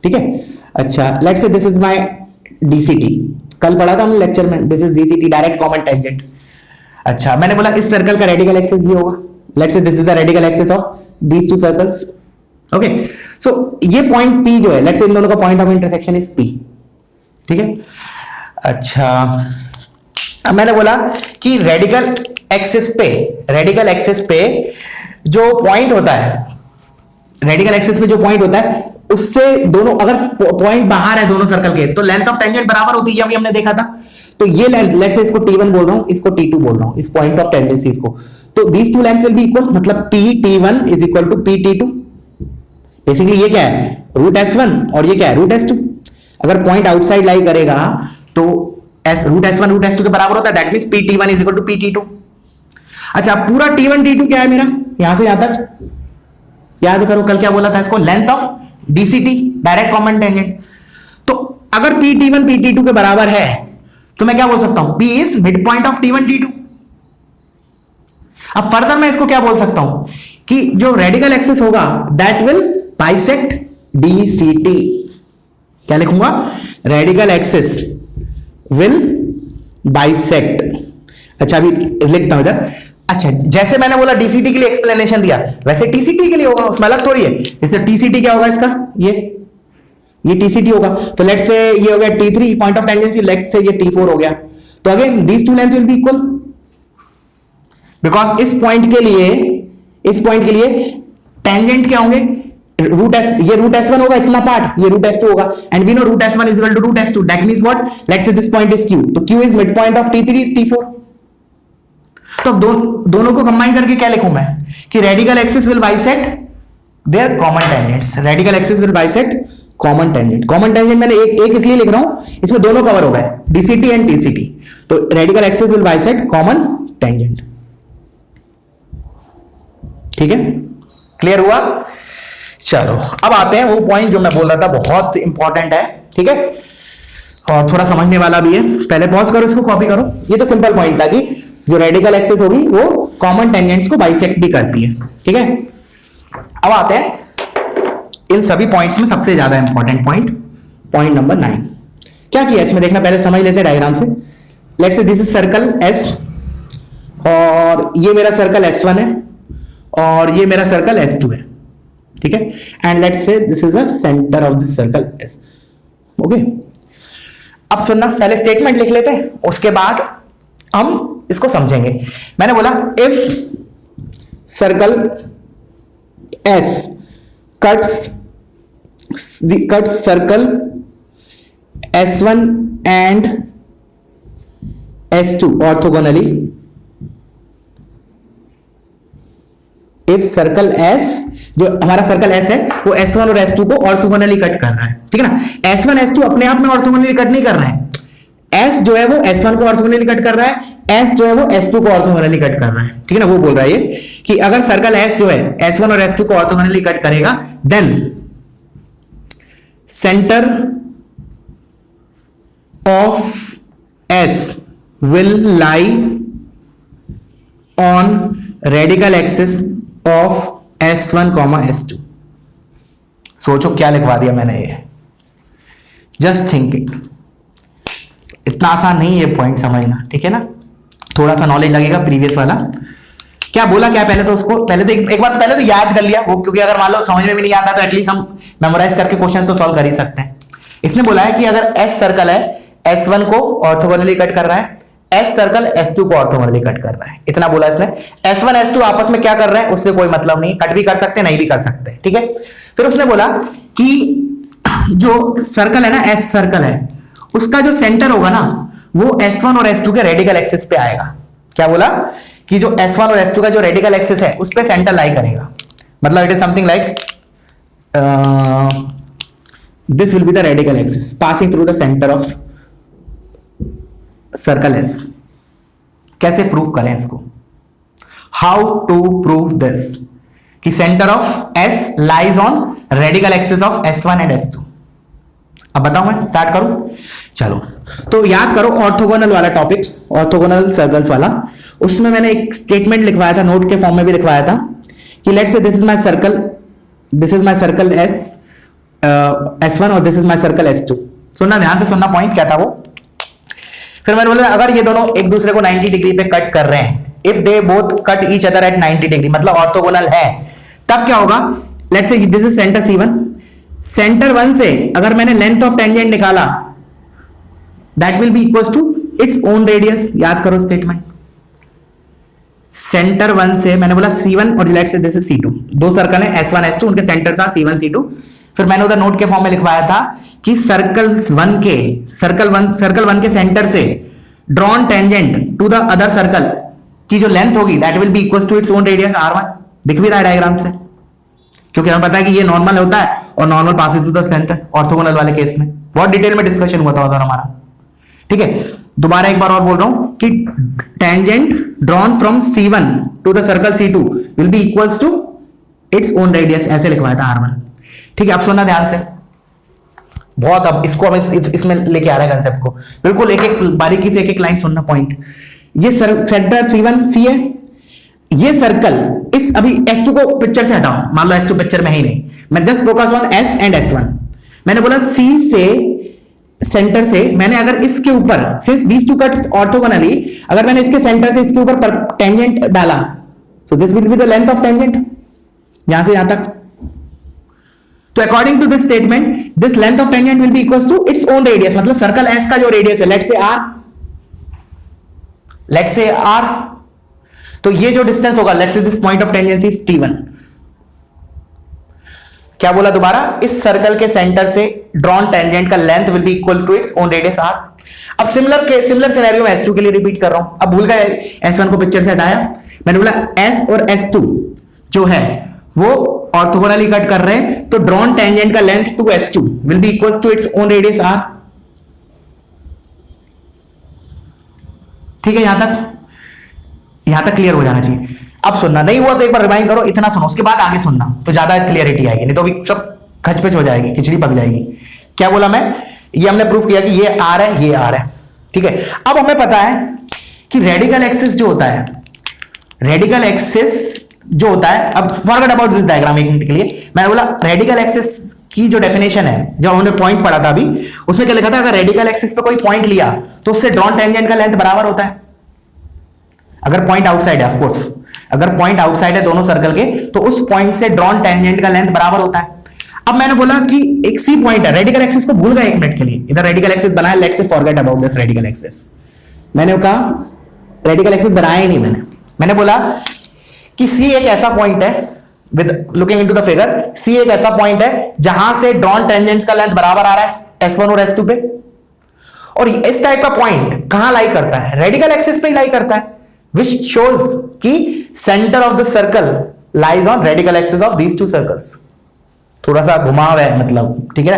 ठीक है? अच्छा, let's say this is my DCT, कल पढ़ा था हमने लेक्चर में, this is DCT, direct common tangent. अच्छा, मैंने बोला इस सर्कल का रेडिकल एक्सिस ये होगा, let's say this is the radical axis of these two circles. Okay, so ये पॉइंट P जो है, लेट्स से इन दोनों का point of intersection is P। ठीक है? अच्छा, अब मैंने बोला कि रेडिकल एक्सिस पे जो पॉइंट होता है, रेडिकल एक्सिस पे जो पॉइंट होता है उससे दोनों, अगर पॉइंट बाहर है दोनों सर्कल के, तो लेंथ ऑफ टेंजेंट बराबर होती है, अभी हमने देखा था। तो ये लेंथ, लेट्स से इसको T1 बोल रहा हूं, इसको T2 बोल रहा हूं, इस पॉइंट ऑफ टेंडेंसीज को, तो these two lengths will be equal, मतलब P T1 is equal to P T2। Basically ये क्या है, रूट S1 और ये क्या है, रूट S2। अगर पॉइंट आउटसाइड लाई करेगा तो रूट S1 रूट S2 के बराबर होता है, that means P T1 is equal to P T2। अच्छा, पूरा T1 T2 क्या है मेरा, यहां से यहां तक, याद करो कल क्या बोला था इसको, length of DCT, direct common tangent. तो अगर PT1 PT2 के बराबर है तो मैं क्या बोल सकता हूं, P is mid point of T1 T2। अब फर्दर मैं इसको क्या बोल सकता हूं कि जो रेडिकल एक्सिस होगा दैट विल बाइसेक्ट DCT। क्या लिखूंगा, रेडिकल एक्सिस विल बाइसेक्ट। अच्छा अभी लिखता हूं इधर। अच्छा जैसे मैंने बोला डीसीटी के लिए एक्सप्लेनेशन दिया, वैसे टीसीटी के लिए होगा, उसमें अलग थोड़ी है। जैसे टीसीटी क्या होगा इसका, ये टीसीटी होगा। तो लेट्स से ये हो गया T3 point of tangency, let's say ये T4 हो गया। तो again these two length will be equal, because इस पॉइंट के लिए टेंजेंट क्या होंगे, रूट एस, ये रूट S1 होगा इतना पार्ट, ये रूट S2 होगा, and we know root S1 is equal to root S2। That means what, let's say this point is Q, तो Q is mid point of T3 T4। तो दोनों को combine करके क्या लिखूं मैं कि radical axis will bisect their common tangents, radical axis will bisect common tangent. Common tangent मैंने एक इसलिए लिख रहा हूं, इसमें दोनों कवर हो गए, डीसीटी एंड टीसीटी। तो radical axis will bisect common tangent. ठीक है, क्लियर हुआ। चलो अब आते हैं वो पॉइंट जो मैं बोल रहा था, बहुत इंपॉर्टेंट है। ठीक है, और थोड़ा समझने वाला भी है। पहले पॉज करो, इसको कॉपी करो। ये तो सिंपल पॉइंट था कि जो रेडिकल एक्सिस होगी वो कॉमन टेंजेंट्स को बाइसेक्ट भी करती है। ठीक है, अब आते हैं इन सभी पॉइंट्स में सबसे ज्यादा इंपॉर्टेंट पॉइंट नंबर 9। क्या किया इसमें देखना, पहले समझ लेते हैं डायग्राम से। Let's say this is circle S, और ये मेरा सर्कल S1 है, और ये मेरा सर्कल S2 है। ठीक है, and let's say this is the centre of this circle S। Okay, अब सुनना, पहले स्टेटमेंट लिख लेते हैं, उसके बाद हम इसको समझेंगे। मैंने बोला if circle S cuts circle S1 and S2 orthogonally, if circle S, जो हमारा सर्कल S है वो S1 और S2 को ऑर्थोगोनली कट कर रहा है। ठीक है ना, S1 S2 अपने आप में ऑर्थोगोनली कट नहीं कर रहे हैं। S जो है वो S1 को ऑर्थोगोनली कट कर रहा है, S जो है वो S2 को ऑर्थोगोनली कट कर रहा है। ठीक है ना, वो बोल रहा है ये कि अगर सर्कल S जो है S1 और S2 को ऑर्थोगोनली कट करेगा, then centre of S will lie on radical axis of S1, S2। सोचो क्या लिखवा दिया मैंने ये, जस्ट थिंक इट। इतना आसान नहीं है पॉइंट समझना। ठीक है ना, थोड़ा सा नॉलेज लगेगा प्रीवियस वाला। क्या बोला, क्या पहले तो उसको पहले तो एक बार तो पहले तो याद कर लिया वो, क्योंकि अगर मान लो समझ में भी नहीं आता तो एटलीस्ट हम मेमोराइज करके क्वेश्चंस तो सॉल्व कर ही सकते हैं। इसने बोला है कि अगर S सर्कल है, S1 को ऑर्थोगोनली कट कर रहा है, S सर्कल S2 को ऑर्थोगोनली कट कर रहा है, इतना बोला इसने। S1 S2 आपस में क्या कर रहे हैं उससे कोई मतलब नहीं, कट भी कर सकते नहीं भी कर सकते। ठीक है, फिर उसने बोला कि जो सर्कल है ना, S सर्कल है, उसका जो सेंटर होगा ना वो S1 और S2 के रेडिकल एक्सिस पे आएगा। क्या बोला कि जो S1 और S2 का जो रेडिकल एक्सिस है उस पे सेंटर लाई करेगा। मतलब it is something like this will be the radical axis passing through the centre of circle S। कैसे प्रूव करें इसको, हाउ टू प्रूव दिस कि centre of S lies on radical axis of S1 and S2। अब बताओ, मैं start करूं। चलो तो याद करो ऑर्थोगोनल वाला टॉपिक, ऑर्थोगोनल सर्कल्स वाला। उसमें मैंने एक स्टेटमेंट लिखवाया था, नोट के फॉर्म में भी लिखवाया था कि let's say this is my circle S1 और this is my circle S2। सुनना, ध्यान से सुनना पॉइंट क्या था वो। फिर मैंने बोला अगर ये दोनों एक दूसरे को 90 डिग्री पे कट कर रहे हैं, if they both cut each other at 90 degree, मतलब ऑर्थोगोनल है, तब क्या होगा। Let's say this is centre C1, centre 1 से अगर मैंने लेंथ ऑफ टेंजेंट निकाला that will be equal to its own radius. याद करो स्टेटमेंट, सेंटर 1 से मैंने बोला C1 और let's say this is C2, दो सर्कल है S1 S2, उनके सेंटर था C1 C2। फिर मैंने उधर नोट के फॉर्म में लिखवाया था कि सर्कल 1 के सेंटर से drawn tangent to the other circle की जो लेंथ होगी that will be equal to its own radius R1। दिख भी रहा है डायग्राम से, क्योंकि हमें पता है कि ये नॉर्मल होता है और normal passes to the centre orthogonal वाले केस में। बहुत डिटेल में डिस्कशन हुआ था उधर हमारा। ठीक है, दोबारा एक बार और बोल रहा हूं कि tangent drawn from C1 to the circle C2 will be equals to its own radius, ऐसे लिखवाया था R1। ठीक है, अब सुनना ध्यान से बहुत, अब इसको हम इसमें लेके आ रहे हैं कंसेप्ट को, बिल्कुल एक एक बारीकी से एक एक लाइन सुनना पॉइंट। ये सेंटर C1 C है, ये सर्कल इस अभी S2 को पिक्चर से हटाओ, मान लो S2 पिक्चर में ही नहीं, मैं just focus on S and S1। मैंने बोला C से सेंटर से मैंने अगर इसके ऊपर, since these two cuts orthogonally, अगर मैंने इसके सेंटर से इसके ऊपर टेंजेंट डाला, so this will be the length of tangent यहां से यहां तक। तो according to this statement this length of tangent will be equal to its own radius, मतलब सर्कल S का जो रेडियस है, लेट्स से R, तो ये जो डिस्टेंस होगा, let's say this point of tangency is T1। क्या बोला दोबारा, इस सर्कल के सेंटर से ड्रॉन टेंजेंट का length will be equal to its own radius R। अब सिमिलर सिनेरियो में S2 के लिए रिपीट कर रहा हूं, अब भूल गए S1 को पिक्चर से हटाया, मैंने बोला S और S2 जो है वो ऑर्थोगोनली कट कर रहे हैं, तो ड्रॉन टेंजेंट का length to S2 will be equal to its own radius R। ठीक है, यहां तक क्लियर हो जाना चाहिए। अब सुनना, नहीं हुआ तो एक बार रिवाइंड करो, इतना सुनो, उसके बाद आगे सुनना तो ज्यादा क्लियरिटी आएगी, नहीं तो अभी सब खचपच हो जाएगी, खिचड़ी पक जाएगी। क्या बोला मैं, ये हमने प्रूफ किया कि ये R है, ये R है। ठीक है, अब हमें पता है कि रेडिकल एक्सिस जो होता है, रेडिकल एक्सिस जो होता है, अब फॉरगेट अबाउट दिस डायग्राम एक मिनट के लिए, मैंने बोला रेडिकल एक्सिस की जो डेफिनेशन है, जो हमने पॉइंट पढ़ा था अभी, उसमें क्या लिखा था, अगर रेडिकल एक्सिस पे कोई पॉइंट लिया तो उससे ड्रॉन टेंजेंट का लेंथ बराबर होता है, अगर पॉइंट आउटसाइड है, ऑफ कोर्स अगर पॉइंट आउटसाइड है दोनों सर्कल के, तो उस पॉइंट से ड्रॉन टेंजेंट का लेंथ बराबर होता है। अब मैंने बोला कि एक सी पॉइंट है, रेडिकल एक्सिस को भूल गए एक मिनट के लिए, इधर रेडिकल एक्सिस बनाया, let's say forget about this radical axis. मैंने कहा रेडिकल एक्सिस बनाया ही नहीं, मैंने बोला कि सी एक ऐसा पॉइंट है, with looking into the figure, see एक ऐसा पॉइंट है जहां से ड्रॉन टेंजेंट्स का लेंथ बराबर आ रहा है S1 और S2 पे, और इस टाइप का पॉइंट कहां लाई करता है, रेडिकल एक्सिस पे ही लाई करता है, which shows कि center of the circle lies on radical axis of these two circles। थोड़ा सा घुमाव है मतलब, ठीक है,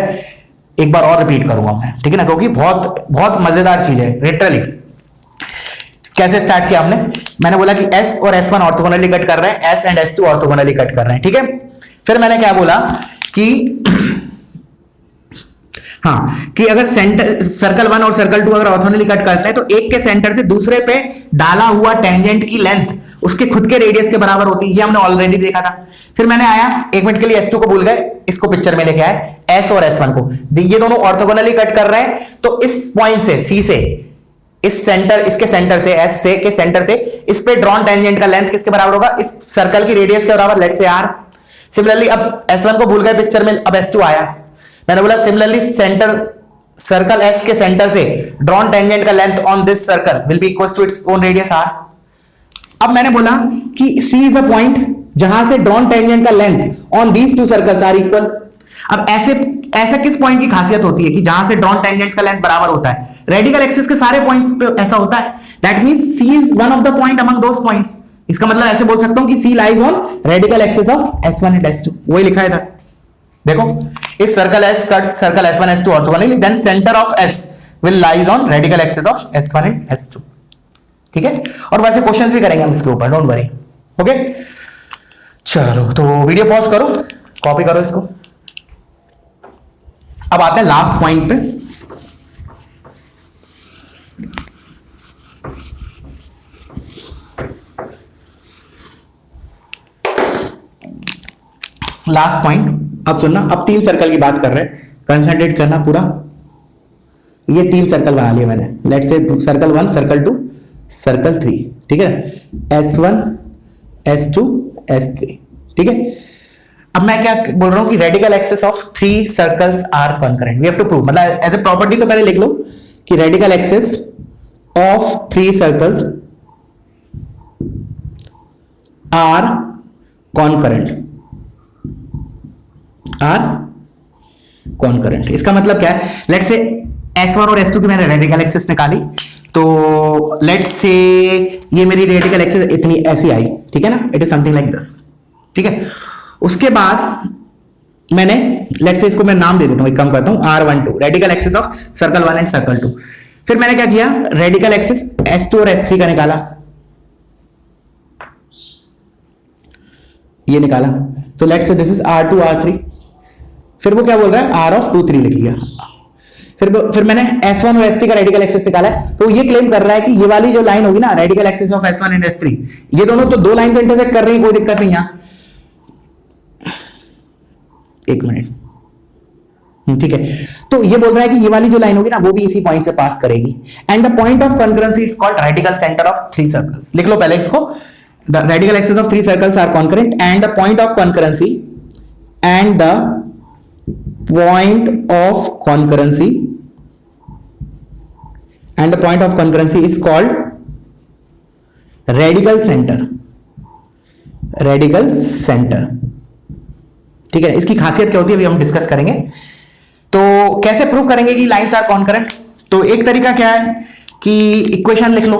एक बार और रिपीट करूंगा मैं, ठीक है ना, क्योंकि बहुत बहुत मजेदार चीज है। लिटरली कैसे स्टार्ट किया हमने, मैंने बोला कि S और S1 ऑर्थोगोनली कट कर रहे हैं, S and S2 orthogonally cut कर रहे हैं। ठीक है, फिर मैंने क्या बोला कि हाँ, कि अगर सेंटर सर्कल 1 और सर्कल 2 अगर ऑर्थोगोनली कट करते हैं तो एक के सेंटर से दूसरे पे डाला हुआ टेंजेंट की लेंथ उसके खुद के रेडियस के बराबर होती है, ये हमने ऑलरेडी देखा था। फिर मैंने आया, एक मिनट के लिए S2 को भूल गए, इसको पिक्चर में लेके आए, S और S1 को, ये दोनों ऑर्थोगोनली कट कर रहे हैं, तो इस पॉइंट से C से, इस सेंटर, इसके सेंटर से, S से के सेंटर से इस पे ड्रॉन टेंजेंट का लेंथ किसके बराबर होगा, इस सर्कल की रेडियस के बराबर, लेट्स से R। सिमिलरली अब S1 को भूल गए पिक्चर में, अब S2 आया, मैंने बोला सिमिलरली सेंटर सर्कल S के सेंटर से ड्रॉन टेंजेंट का length on this circle will be equal to its own radius R। अब मैंने बोला कि C इज अ पॉइंट जहां से ड्रॉन टेंजेंट का length on these two circles are equal. अब ऐसा किस पॉइंट की खासियत होती है कि जहां से ड्रॉन टेंजेंट्स का लेंथ बराबर होता है, रेडिकल एक्सिस के सारे पॉइंट्स पे ऐसा होता है, that means C is one of the point among those points. इसका मतलब ऐसे बोल सकता हूं कि C lies on radical axis of S1 and S2, वही लिखा है था। देखो, if circle S cuts circle S1 S2 orthogonally, then center of S will lies on radical axis of S1 and S2। ठीक है, और वैसे क्वेश्चंस भी करेंगे हम इसके ऊपर, डोंट वरी। ओके, चलो तो वीडियो पॉज करो, कॉपी करो इसको। अब आते हैं लास्ट पॉइंट पे। लास्ट पॉइंट, अब सुनना, अब 3 सर्कल की बात कर रहे हैं, कंसंट्रेट करना पूरा। ये 3 सर्कल बना लिए मैंने, let's say circle 1, circle 2, circle 3। ठीक है, S1 S2 S3। ठीक है, अब मैं क्या बोल रहा हूं कि radical axis of 3 circles are concurrent, we have to prove, मतलब एज ए प्रॉपर्टी तो पहले लिख लो कि radical axis of 3 circles are concurrent, are concurrent. इसका मतलब क्या है, लेट्स से S1 और S2 की मैंने रेडिकल एक्सिस निकाली, तो लेट्स से ये मेरी रेडिकल एक्सिस इतनी ऐसी आई, ठीक है ना, it is something like this. ठीक है, उसके बाद मैंने लेट्स से इसको मैं नाम दे देता हूं, एक काम करता हूं, R12 radical axis of circle 1 and circle 2। फिर मैंने क्या किया, रेडिकल एक्सिस S2 और S3 का निकाला, ये निकाला, तो let's say this is R2 R3, फिर वो क्या बोल रहा है R(2 3) लिख लिया। फिर मैंने S1 और S3 का रेडिकल एक्सिस निकाला है, तो ये क्लेम कर रहा है कि ये वाली जो लाइन होगी ना, radical axis of S1 and S3, ये दोनों तो दो लाइन को इंटरसेक्ट कर रही है, कोई दिक्कत नहीं यहां। एक मिनट, ठीक है। तो ये बोल रहा है कि ये वाली जो लाइन होगी ना, वो भी इसी पॉइंट से पास करेगी, and the point of concurrency is called radical centre of 3 circles. लिख लो पहले इसको, the radical axis of 3 circles are concurrent and the point of concurrency and the point of concurrency and the point of concurrency is called radical center, radical center, ठीक है। इसकी खासियत क्या होती है अभी हम डिस्कस करेंगे। तो कैसे प्रूव करेंगे कि लाइंस आर कॉन्करेंट? तो एक तरीका क्या है कि इक्वेशन लिख लो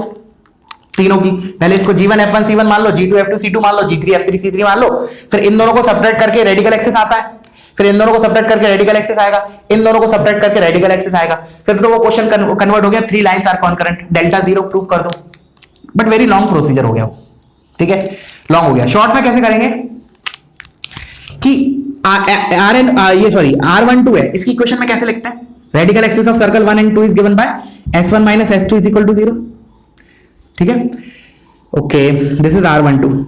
तीनों की, पहले इसको G1 F1 C1 मान लो, G2 F2 C2 मान लो, G3 F3 C3 मान लो, फिर इन दोनों को सब्ट्रैक्ट करके रेडिकल एक्सिस आता है, फिर इन दोनों को सब्ट्रैक्ट करके रेडिकल एक्सिस आएगा, इन दोनों को सब्ट्रैक्ट करके रेडिकल एक्सिस आएगा, फिर तो वो क्वेश्चन कन्वर्ट हो गया 3 lines are concurrent, delta 0 proof कर दो। बट वेरी लॉन्ग प्रोसीजर हो गया वो, ठीक है, लॉन्ग हो गया। शॉर्ट में कैसे करेंगे कि R12 है, इसकी इक्वेशन में कैसे लिखते हैं? Radical axis of circle 1 and 2 is given by S1 minus S2 is equal to 0, ठीक है। Okay, this is R12।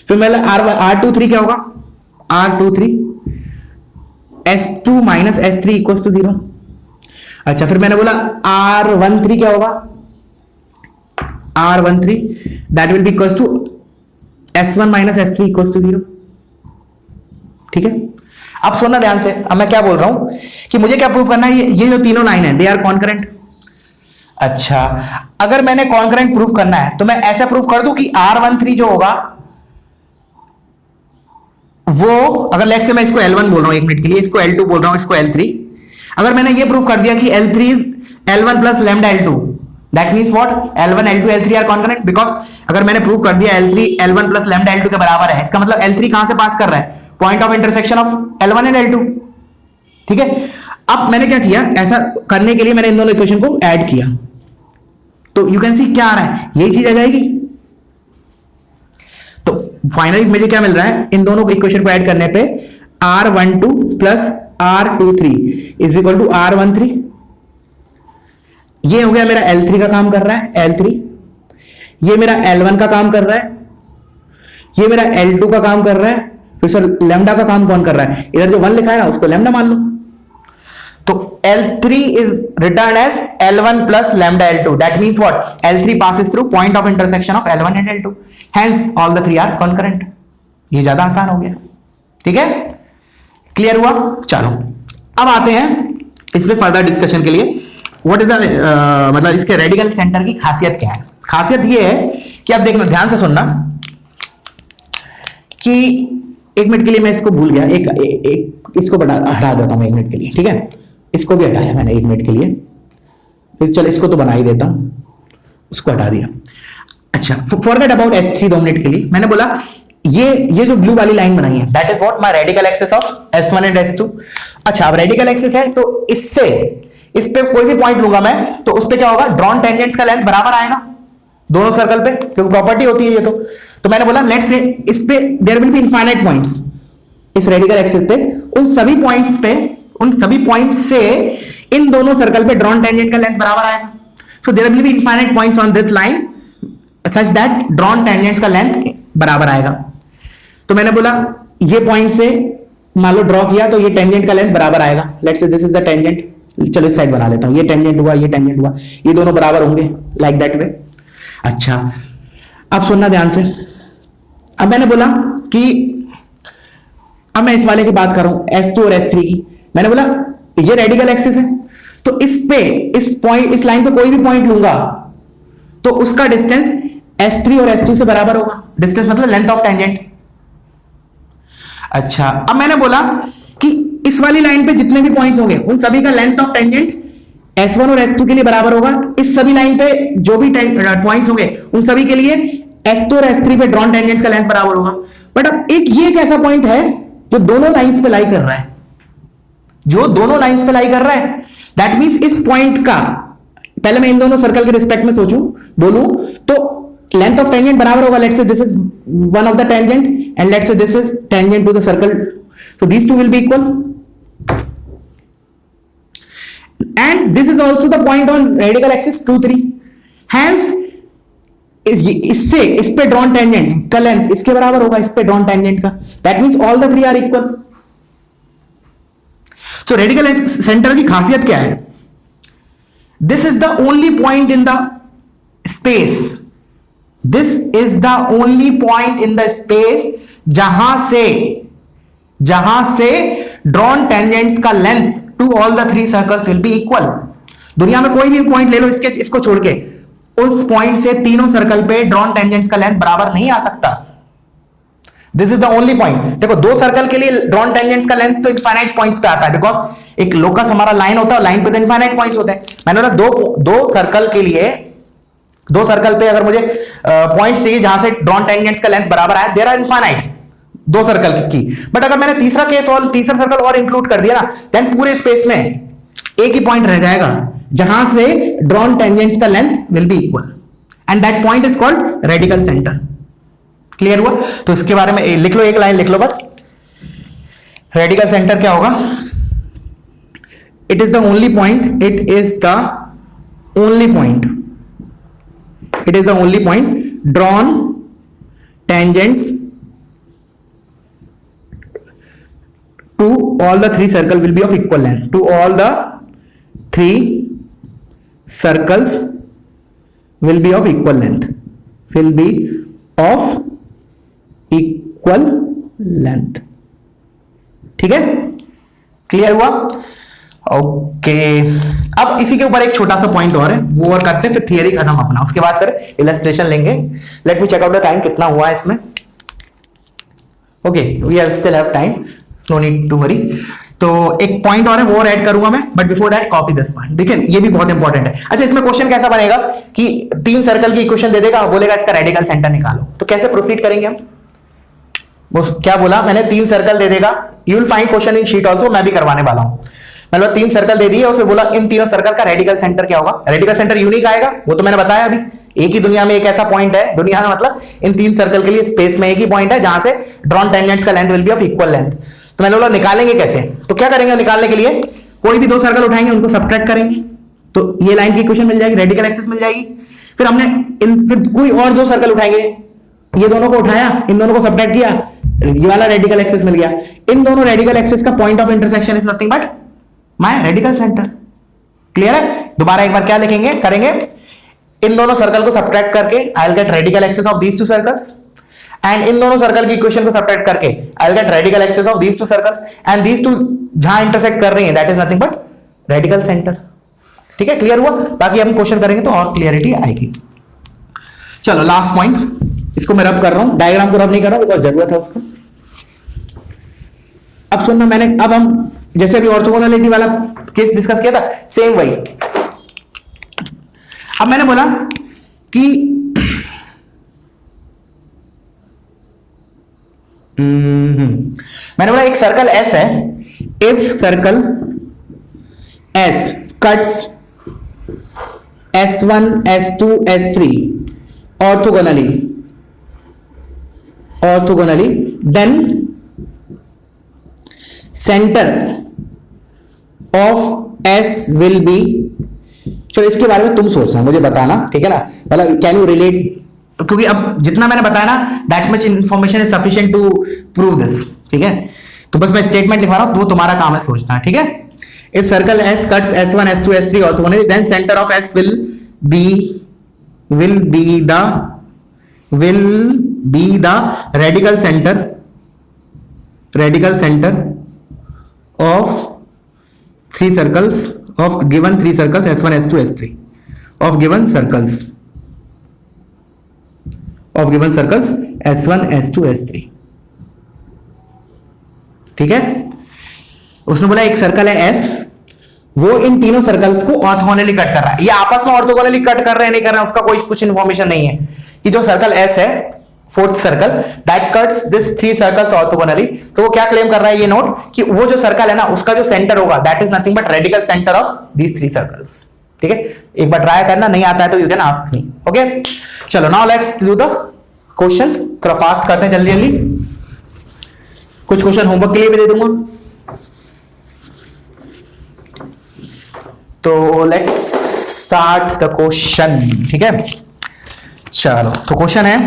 फिर मतलब R23 क्या होगा? R23 S2 minus S3 equals to 0। अच्छा, फिर मैंने बोला R13 क्या होगा? R13 that will be equals to S1 minus S3 equals to 0, ठीक है। अब सुनना ध्यान से, अब मैं क्या बोल रहा हूं कि मुझे क्या प्रूफ करना है, ये जो तीनों लाइन है दे आर कॉन्करेंट। अच्छा, अगर मैंने कॉन्करेंट प्रूफ करना है तो मैं ऐसा प्रूफ कर दूं कि R13 जो होगा वो, अगर लेट्स से मैं इसको L1 बोल रहा हूं एक मिनट के लिए, इसको L2 बोल रहा हूं, इसको L3, अगर मैंने ये प्रूफ कर दिया कि L3 L1 plus lambda L2, that means what? L1 L2 L3 are concurrent, because अगर मैंने प्रूफ कर दिया L3 L1 plus lambda L2 के बराबर है, इसका मतलब L3 कहां से पास कर रहा है? Point of intersection of L1 and L2, ठीक है। अब मैंने क्या किया, ऐसा करने के लिए मैंने इन दोनों इक्वेशन को ऐड किया, तो यू कैन सी क्या आ रहा है, यही चीज आ जाएगी। तो फाइनली मुझे क्या मिल रहा है, इन दोनों इक्वेशन को ऐड करने पे R12 plus R23 is equal to R13। ये हो गया मेरा L3 का काम कर रहा है, L3, ये मेरा L1 का काम कर रहा है, ये मेरा L2 का काम कर रहा है, फिर सर लैम्डा का काम कौन कर रहा है? इधर जो 1 लिखा है ना उसको लैम्डा मान लो। तो L3 is written as L1 plus lambda L2, that means what? L3 passes through point of intersection of L1 and L2, hence all the 3 are concurrent। ये ज्यादा आसान हो गया, ठीक है, क्लियर हुआ? चलो अब आते हैं इस पे फर्दर डिस्कशन के लिए। व्हाट इज द मतलब इसके रेडिकल सेंटर की खासियत क्या है? खासियत ये है कि आप देखना, ध्यान से सुनना कि एक मिनट के लिए मैं इसको भूल गया, एक इसको हटा देता हूं एक मिनट के लिए, ठीक है, इसको भी हटाया मैंने एक मिनट के लिए, चलो इसको तो बना ही देता हूं, उसको हटा दिया। अच्छा, फॉरगेट अबाउट S3 2 मिनट के लिए। मैंने बोला ये जो ब्लू वाली लाइन बनाई है, that is what? My radical axis of S1 and S2। अच्छा, अब रेडिकल एक्सिस है तो इससे इस पे कोई भी पॉइंट लूंगा मैं, तो उस पे क्या होगा? ड्रॉन टेंजेंट्स का लेंथ बराबर आएगा दोनों सर्कल पे, क्योंकि प्रॉपर्टी होती है ये। तो मैंने बोला लेट्स से इस पे there will be infinite points, इस रेडिकल एक्सिस पे उन सभी पॉइंट्स से इन दोनों सर्कल पे ड्रॉन टेंजेंट का लेंथ बराबर आएगा। So there will be infinite points on this line such that drawn tangents का लेंथ बराबर आएगा। तो मैंने बोला ये पॉइंट से मान लो ड्रॉ किया तो ये टेंजेंट का लेंथ बराबर आएगा, let's say this is the tangent, चलो इस साइड बना लेता हूं, ये टेंजेंट हुआ, ये टेंजेंट हुआ, ये दोनों बराबर होंगे लाइक दैट वे। अच्छा, अब सुनना ध्यान से। अब मैंने बोला कि अब मैं इस वाले की बात कर रहा हूं S2 और S3 की। मैंने बोला ये रेडिकल एक्सिस है, तो इस लाइन पे कोई भी पॉइंट लूंगा तो उसका डिस्टेंस S3 और S2 से बराबर होगा, डिस्टेंस मतलब लेंथ ऑफ टेंजेंट। अच्छा, अब मैंने बोला कि इस वाली लाइन पे जितने भी पॉइंट्स होंगे उन सभी का लेंथ ऑफ टेंजेंट S1 और S2 के लिए बराबर होगा। इस सभी लाइन पे जो भी पॉइंट्स होंगे उन सभी के लिए S2 और S3 पे ड्रॉन टेंजेंट्स का लेंथ बराबर होगा। बट अब ये एक ऐसा पॉइंट है जो दोनों लाइंस पे लाई कर रहा है, दैट मींस इस पॉइंट का, पहले मैं इन दोनों सर्कल के रिस्पेक्ट में बोलूं तो लेंथ ऑफ टेंजेंट बराबर होगा, let's say this is one of the tangent and let's say this is tangent to the circle, so these two will be equal, and this is also the point on radical axis 2 3, hence इससे इस पे drawn tangent का length इसके बराबर होगा इस पे drawn tangent का, that means all the three are equal. So radical centre की खासियत क्या है, this is the only point in the space, this is the only point in the space जहां से ड्रॉन टेंजेंट्स का length to all the three circles will be equal. दुनिया में कोई भी पॉइंट ले लो इसको छोड़ के, उस पॉइंट से तीनों सर्कल पे ड्रॉन टेंजेंट्स का लेंथ बराबर नहीं आ सकता। This is the only point. देखो दो सर्कल के लिए ड्रॉन टेंजेंट्स का लेंथ तो इनफाइनाइट पॉइंट्स पे आता है, बिकॉज एक लोकस हमारा लाइन होता है, लाइन पे तो इनफाइनाइट पॉइंट्स होते हैं। मैंने बोला दो सर्कल के लिए, दो सर्कल पे अगर मुझे पॉइंट्स चाहिए जहां से ड्रॉन टेंजेंट्स का लेंथ बराबर आए, देयर आर इनफाइनाइट दो सर्कल की। बट अगर मैंने तीसरा केस और तीसरा सर्कल और इंक्लूड कर दिया ना, देन पूरे स्पेस में एक ही पॉइंट रह जाएगा जहां से ड्रॉन टेंजेंट्स का length will be equal, and that point is called radical centre. Clear हुआ? तो इसके बारे में लिख लो, एक लाइन लिख लो बस। रेडिकल सेंटर क्या होगा? It is the only point, it is the only point, it is the only point drawn tangents to all the three circle will be of equal length, to all the three circles will be of equal length, will be of equal length। ठीक है, clear हुआ? Okay, अब इसी के ऊपर एक छोटा सा पॉइंट और है, वो और करते हैं, फिर थियरी खत्म अपना, उसके बाद फिर इलस्ट्रेशन लेंगे। Let me check out the time कितना हुआ है इसमें। Okay, we have still have time, no need to worry. तो एक पॉइंट और है, वो ऐड करूंगा मैं, but before that copy this point. देखिए ये भी बहुत इंपॉर्टेंट है। अच्छा, इसमें क्वेश्चन कैसा बनेगा कि तीन सर्कल की इक्वेशन दे देगा, बोलेगा इसका रेडिकल सेंटर निकालो। तो कैसे प्रोसीड करेंगे हम? वो क्या बोला मैंने, तीन सर्कल दे देगा, you will find question in sheet also, मैं भी करवाने वाला हूं। मतलब तीन सर्कल दे दिए और फिर बोला इन तीनों सर्कल का रेडिकल सेंटर क्या होगा। रेडिकल सेंटर यूनिक आएगा, वो तो मैंने बताया अभी। एक ही दुनिया में एक ऐसा पॉइंट है, दुनिया में मतलब इन तीन सर्कल के लिए स्पेस में एक ही पॉइंट है जहां से ड्रॉन टेंजेंट्स का length will B of equal length. तो मैंने बोला निकालेंगे कैसे? तो क्या करेंगे निकालने के लिए, कोई भी दो सर्कल उठाएंगे, उनको सब्ट्रैक्ट करेंगे, तो ये लाइन की इक्वेशन मिल जाएगी, रेडिकल एक्सिस मिल जाएगी। फिर हमने फिर कोई और दो सर्कल उठाएंगे, ये दोनों को उठाया, इन दोनों को सब्ट्रैक्ट किया, ये वाला रेडिकल एक्सिस मिल गया। इन दोनों रेडिकल एक्सिस का point of intersection is nothing but my radical centre. Clear है? दोबारा एक बार क्या लिखेंगे, करेंगे, इन दोनों सर्कल को सब्ट्रैक्ट करके I will get radical axis of these two circles, and इन दोनों सर्कल की इक्वेशन को सब्ट्रैक्ट करके I will get radical axis of these two circle, and these two जहां इंटरसेक्ट कर रही हैं that is nothing but radical centre. ठीक है, क्लियर हुआ? बाकी हम क्वेश्चन करेंगे तो और क्लियरिटी आएगी। चलो लास्ट पॉइंट, इसको मैं रब कर रहा हूं, डायग्राम को रब नहीं कर रहा हूं बिकॉज जरूरत है उसको। अब सुनना, मैंने अब हम जैसे भी ऑर्थोगोनैलिटी वाला केस डिस्कस किया था, सेम वही। अब मैंने बोला कि मैंने बोला एक सर्कल एस है, if circle S cuts S1 S2 S3 orthogonally, then center of S will be, चलो इसके बारे में तुम सोचना, मुझे बताना, ठीक है ना? मतलब कैन यू रिलेट, क्योंकि अब जितना मैंने बताया ना that much information is sufficient to prove this. ठीक है, तो बस मैं स्टेटमेंट लिखवा रहा हूं, तो तुम्हारा काम है सोचना। ठीक है, if circle S cuts S1 S2 S3 orthogonally, then center of S will be the radical center of three circles of given three circles S1 S2 S3 of given circles S1 S2 S3। ठीक है, उसने बोला एक circle है S, वो इन तीनों circles को orthogonally cut कर रहा है। ये आपस में ऑर्थोगोनली कट कर रहे हैं नहीं कर रहे हैं उसका कोई कुछ इंफॉर्मेशन नहीं है। कि जो सर्कल S है, fourth circle, that cuts this three circles orthogonally, तो वो क्या क्लेम कर रहा है, ये नोट कि वो जो सर्कल है ना उसका जो सेंटर होगा that is nothing but radical centre of these three circles. ठीक है, एक बार ट्राई करना, नहीं आता है तो you can ask me. Okay, चलो now let's do the questions, थोड़ा फास्ट करते हैं जल्दी जल्दी। कुछ क्वेश्चन होमवर्क के लिए भी दे दूंगा। तो लेट्स स्टार्ट द क्वेश्चन, ठीक है। चलो तो क्वेश्चन है,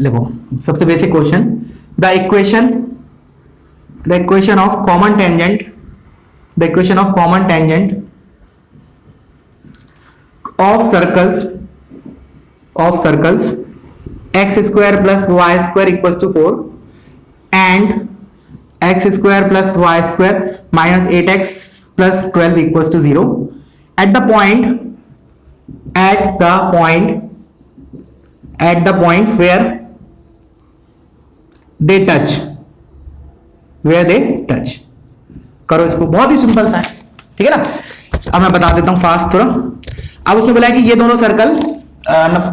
देखो सबसे basic question, the equation of common tangent, the equation of common tangent of circles x square plus y square equals to 4 and x square plus y square minus 8x plus 12 equals to 0 at the point where they touch, करो इसको, बहुत ही simple सा है, ठीक है ना। अब मैं बता देता हूं फास्ट थोड़ा। अब उसने बोला कि ये दोनों circle,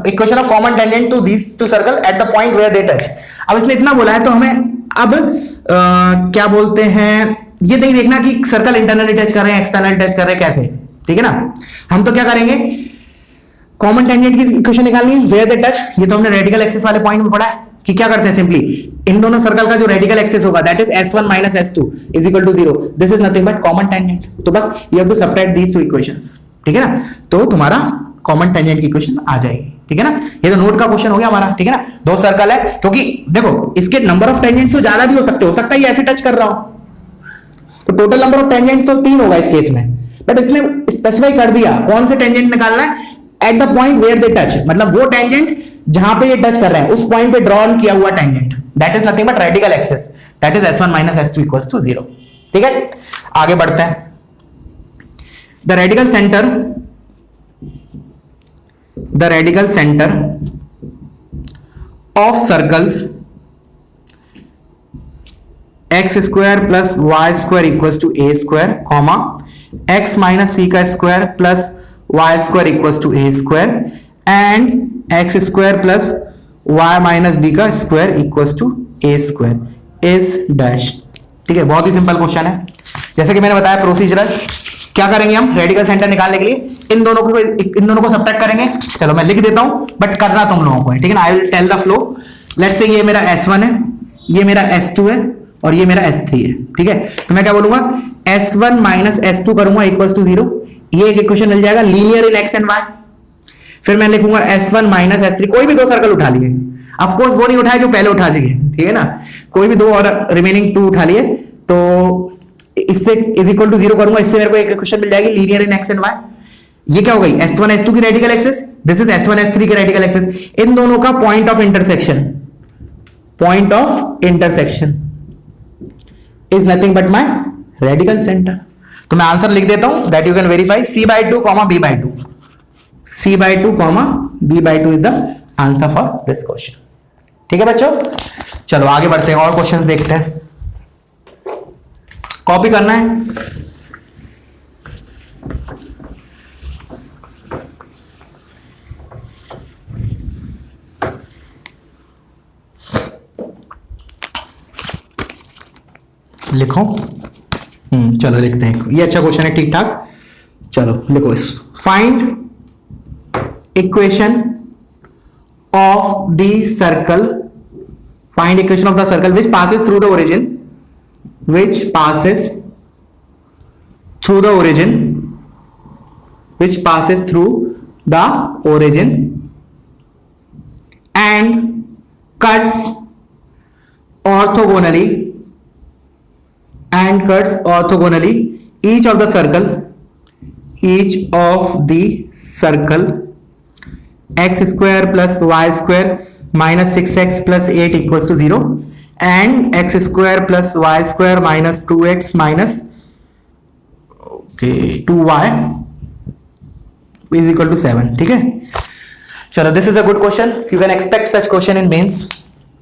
equation of common tangent to these two circle at the point where they touch. अब इसने इतना बोला है तो हमें अब क्या बोलते हैं, ये नहीं देखना कि सर्कल इंटरनली टच कर रहे हैं, एक्सटर्नल टच कर रहे हैं, कैसे, ठीक है ना। हम तो क्या करेंगे, कॉमन टेंजेंट की इक्वेशन निकालनी है, वेयर दे टच। ये तो हमने रेडिकल एक्सिस वाले पॉइंट में पढ़ा है कि क्या करते हैं, सिंपली इन दोनों सर्कल का जो रेडिकल एक्सिस होगा that is s1 minus s2 is equal to 0, this is nothing but common tangent. तो बस you have to subtract these two equations, ठीक है ना, तो तुम्हारा कॉमन टेंजेंट की इक्वेशन आ जाएगी, ठीक है ना। ये तो नोट का क्वेश्चन हो गया हमारा, ठीक है ना। दो सर्कल है, क्योंकि देखो इसके नंबर ऑफ टेंजेंट्स तो ज्यादा भी हो सकता है ये ऐसे टच कर रहा हो, तो टोटल नंबर ऑफ टेंजेंट्स तो 3 होगा इस केस में, बट इसने स्पेसिफाई कर दिया कौन से टेंजेंट निकालना है, at the point where they touch, मतलब वो टेंजेंट जहां पे ये टच कर रहे हैं उस पॉइंट पे ड्रॉन किया हुआ tangent, that is nothing but radical axis, that is s1 minus s2 equals to 0, ठीक है। आगे बढ़ते हैं। The radical centre of circles x square plus y square equals to a square, comma x minus c का square plus y square equals to a square and x square plus y minus b का square equals to a square is dash, ठीक है। बहुत ही simple question है, जैसे कि मैंने बताया प्रोसीजरल। क्या करेंगे हम रेडिकल सेंटर निकालने के लिए, इन दोनों को सबट्रैक्ट करेंगे। चलो मैं लिख देता हूं बट करना तुम लोगों को है, ठीक है ना। I will tell the flow. Let's say ये मेरा s1 है, ये मेरा s2 है और ये मेरा s3 है, ठीक है। तो मैं क्या बोलूंगा, s1 minus s2 करूंगा इक्वल्स टू 0, ये एक इक्वेशन मिल जाएगा linear in x and y। फिर मैं लिखूंगा s1 minus s3, कोई भी दो सर्कल उठा लिए, ऑफ कोर्स वो नहीं उठाए जो पहले उठा लिए, ठीक है ना, कोई भी दो और रिमेनिंग 2 उठा लिए, तो इससे इज इक्वल टू 0 करूंगा, इससे मेरे को एक इक्वेशन मिल जाएगी linear in x and y। ये क्या हो गई, s1 s2 की radical axis, this is s1 s3 की रेडिकल एक्सिस, इन दोनों का point of intersection is nothing but my radical centre. तो मैं आंसर लिख देता हूं that you can verify, c/2, b/2, c/2, b/2 is the answer for this question, ठीक है बच्चों। चलो आगे बढ़ते हैं और क्वेश्चंस देखते हैं। कॉपी करना है, लिखो। चलो लिखते हैं, ये अच्छा क्वेश्चन है, ठीक ठाक। चलो लिखो इस, find equation of the circle, find equation of the circle which passes through the origin, which passes through the origin and cuts orthogonally each of the circle x square plus y square minus 6x plus 8 equals to 0 and x square plus y square minus 2x minus 2y is equal to 7, ठीक है। चलो this is a good question, you can expect such question in mains,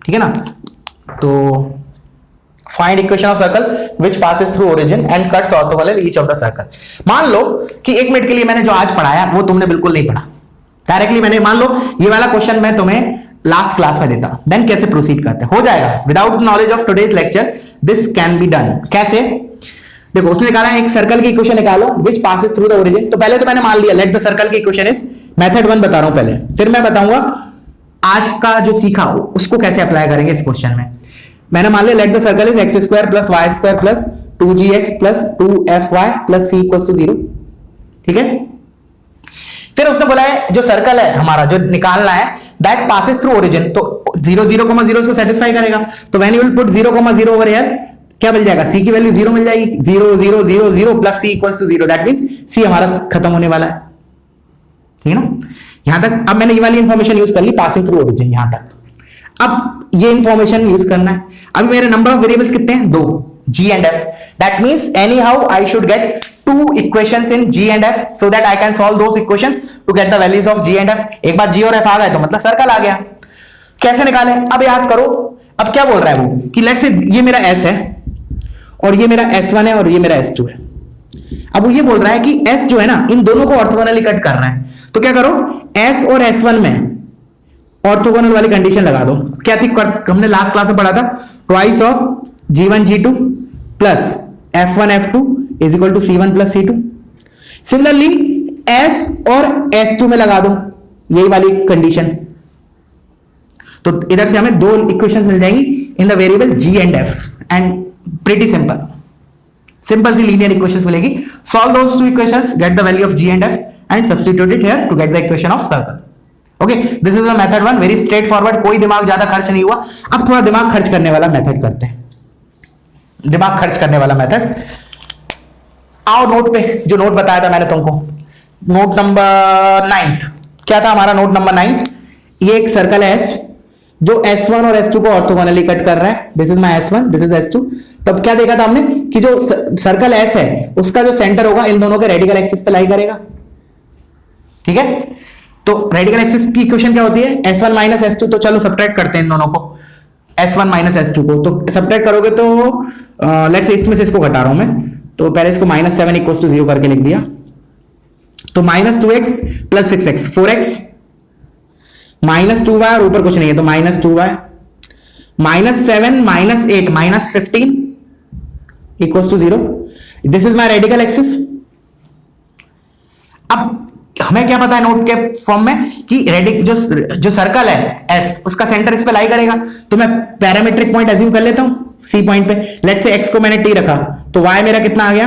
ठीक है ना। तो find equation of circle which passes through origin and cuts orthogonal each of the circle. मान लो कि 1 मिनट के लिए मैंने जो आज पढ़ाया वो तुमने बिल्कुल नहीं पढ़ा, डायरेक्टली मैंने, मान लो ये वाला क्वेश्चन मैं तुम्हें लास्ट क्लास में देता, देन कैसे प्रोसीड करते हैं, हो जाएगा। Without knowledge of today's lecture this can be done. कैसे, देखो उसने निकाला है एक सर्कल की इक्वेशन निकालो विच पासेस थ्रू द ओरिजिन। तो पहले तो मैंने मान लिया लेट द सर्कल की इक्वेशन इज, मेथड 1 बता रहा हूं पहले, फिर मैं बताऊंगा आज का जो सीखा उसको कैसे अप्लाई करेंगे इस क्वेश्चन में। मैंने मान लिया let the circle is x square plus y square plus 2gx plus 2fy plus c equals to 0, ठीक है। फिर उसने बोला है जो सर्कल है हमारा जो निकालना है दैट पासेस थ्रू ओरिजिन, तो 0 0 0 इसको सेटिस्फाई करेगा। तो when you will put 0 0 over here क्या मिल जाएगा, c की वैल्यू 0 मिल जाएगी, 0 0 0 0 plus c equals to 0, that means c हमारा खत्म होने वाला है, ठीक है ना। यहां तक अब मैंने ये वाली इंफॉर्मेशन यूज कर ली पासिंग थ्रू ओरिजिन यहां तक। अब ये इंफॉर्मेशन यूज करना है। अभी मेरे नंबर ऑफ वेरिएबल्स कितने हैं, 2, g and f, that means anyhow I should get 2 equations in g and f so that I can solve those equations to get the values of g and f। एक बार g और f आ गए तो मतलब circle आ गया। कैसे निकालें, अब याद करो। अब क्या बोल रहा है वो कि लेट्स से ये मेरा s है और ये मेरा s1 है और ये मेरा s2 है। अब वो ये बोल रहा है कि s जो है ना इन दोनों को ऑर्थोगोनली कट करना है, तो क्या करो s और s1 में ऑर्थोगोनल वाली कंडीशन लगा दो। क्या थी, हमने लास्ट क्लास में पढ़ा था, twice of g1 g2 plus f1 f2 is equal to c1 plus c2। Similarly s और s2 में लगा दो यही वाली कंडीशन, तो इधर से हमें 2 इक्वेशंस मिल जाएंगी in the variable g and f and pretty simple सी लीनियर इक्वेशंस मिलेगी। Solve those 2 equations, get the value of g and f and substitute it here to get the equation of circle. Okay, this is the method 1, very straightforward, कोई दिमाग ज्यादा खर्च नहीं हुआ। अब थोड़ा दिमाग खर्च करने वाला मेथड करते हैं, दिमाग खर्च करने वाला मेथड। आओ नोट पे, जो नोट बताया था मैंने तुमको, नोट नंबर 9 क्या था हमारा, नोट नंबर 9, ये एक सर्कल है S जो S1 और S2 को ऑर्थोगोनली कट कर रहा है। This is my S1, this is S2। तब क्या देखा था हमने कि जो सर्कल S है उसका जो सेंटर होगा इन दोनों के रेडिकल एक्सिस पे लाई करेगा, ठीक है। तो रेडिकल एक्सिस की इक्वेशन क्या होती है, S1 माइनस S2। तो चलो सब्ट्रैक्ट करते हैं इन दोनों को, S1 माइनस S2 को। तो सब्ट्रैक्ट करोगे तो लेट्स से इसमें से इसको घटा रहा हूं मैं, तो पहले इसको -7 इक्वल्स टू 0 करके लिख दिया। तो -2x plus 6x 4x -2y और ऊपर कुछ नहीं है तो -2y -7 -8 -15 equals to 0। This is my radical axis. अब हमें क्या पता है नोट के फॉर्म में कि जो सर्कल है S उसका सेंटर इस पे लाई करेगा, तो मैं पैरामीट्रिक पॉइंट एज्यूम कर लेता हूं C पॉइंट पे। लेट्स से x को मैंने t रखा तो y मेरा कितना आ गया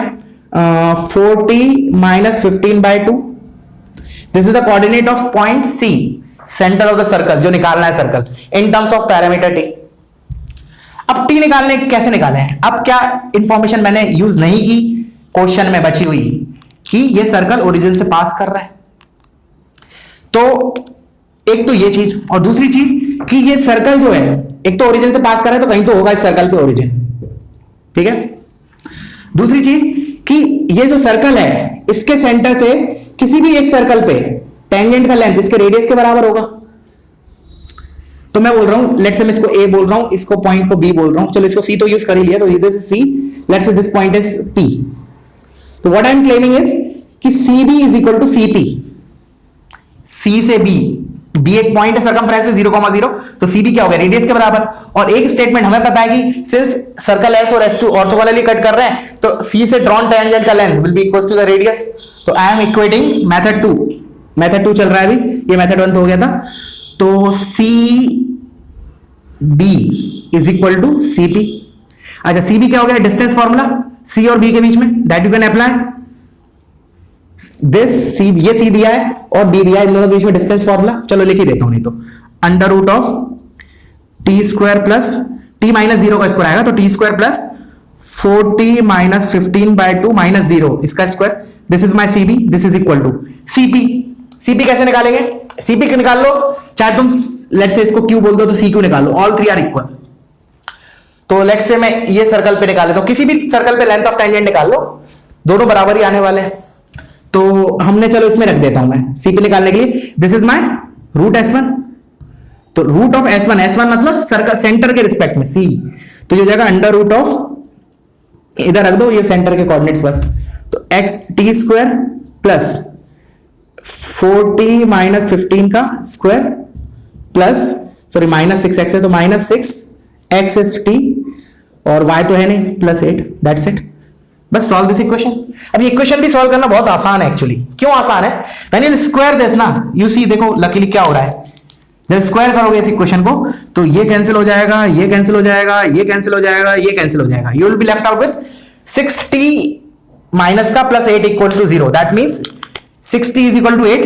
40 minus 15/2। This is the coordinate of point C, centre of the circle जो निकालना है circle in terms of parameter t। अब t निकालने कैसे निकाले हैं, अब क्या इंफॉर्मेशन मैंने यूज नहीं की क्वेश्चन में बची हुई कि ये सर्कल ओरिजिन से पास कर रहा है। तो एक तो ये चीज, और दूसरी चीज कि ये सर्कल जो है एक तो ओरिजिन से पास कर रहा है तो कहीं तो होगा इस सर्कल पे ओरिजिन, ठीक है। दूसरी चीज कि ये जो सर्कल है इसके सेंटर से किसी भी एक सर्कल पे टेंजेंट का लेंथ इसके रेडियस के बराबर होगा। तो मैं बोल रहा हूं लेट्स से मैं इसको A बोल रहा हूं, इसको पॉइंट को B बोल रहा हूं, चलो इसको C तो यूज कर ही लिया, तो this is C, let's say this point is P। तो what I am claiming is कि CB is equal to CP। C से B एक पॉइंट है सर्कमफ्रेंस में 0,0, तो CB क्या होगा रेडियस के बराबर। और एक स्टेटमेंट हमें पता है कि सिंस सर्कल S और S2 ऑर्थोगोनली कट कर रहे हैं तो C से ड्रॉन टेंजेंट का length will be equal to the radius. तो I am equating method 2, method 2 चल रहा है अभी, ये मेथड 1 तो हो गया था। तो CB is equal to CP। अच्छा CB क्या हो गया, डिस्टेंस फॉर्मूला C और B के बीच में, that you can apply this. C ये C दिया है और B दिया है, इन दोनों के बीच में डिस्टेंस फॉर्मूला चलो लिख ही देता हूं, नहीं तो under root of t square plus t minus 0 का स्क्वायर आएगा तो t square plus 40 minus 15/2 minus 0 इसका square. This is my CB, this is equal to CP। CP कैसे निकालेंगे, CP को निकाल लो, चाहे तुम लेट्स से इसको Q बोल दो तो CQ निकाल लो, ऑल 3 आर इक्वल। तो लेट्स से मैं ये सर्कल पे निकाल लेता हूं, किसी भी सर्कल पे लेंथ ऑफ टेंजेंट निकाल लो, दोनों बराबर ही आने वाले हैं। तो हमने चलो इसमें रख देता हूं मैं CP निकालने के लिए, this is my root S1। तो रूट ऑफ S1 मतलब सर्कल सेंटर के रिस्पेक्ट में C, तो ये जाएगा अंडर रूट ऑफ, इधर रख दो ये सेंटर के कोऑर्डिनेट्स बस, तो x t square plus 40 minus 15 का square plus sorry minus 6x है तो माइनस 6x इज t और y तो है नहीं प्लस 8, दैट्स इट। बस सॉल्व दिस इक्वेशन। अब ये इक्वेशन भी सॉल्व करना बहुत आसान है एक्चुअली। क्यों आसान है, व्हेन यू स्क्वायर दिस ना, यू सी देखो लकीली क्या हो रहा है, जब स्क्वायर करोगे इस इक्वेशन को तो ये कैंसिल हो जाएगा, ये कैंसिल हो जाएगा, ये कैंसिल हो जाएगा, ये कैंसिल हो जाएगा। You will be left out with 6t minus का plus 8 equal to 0। That means 6t is equal to 8,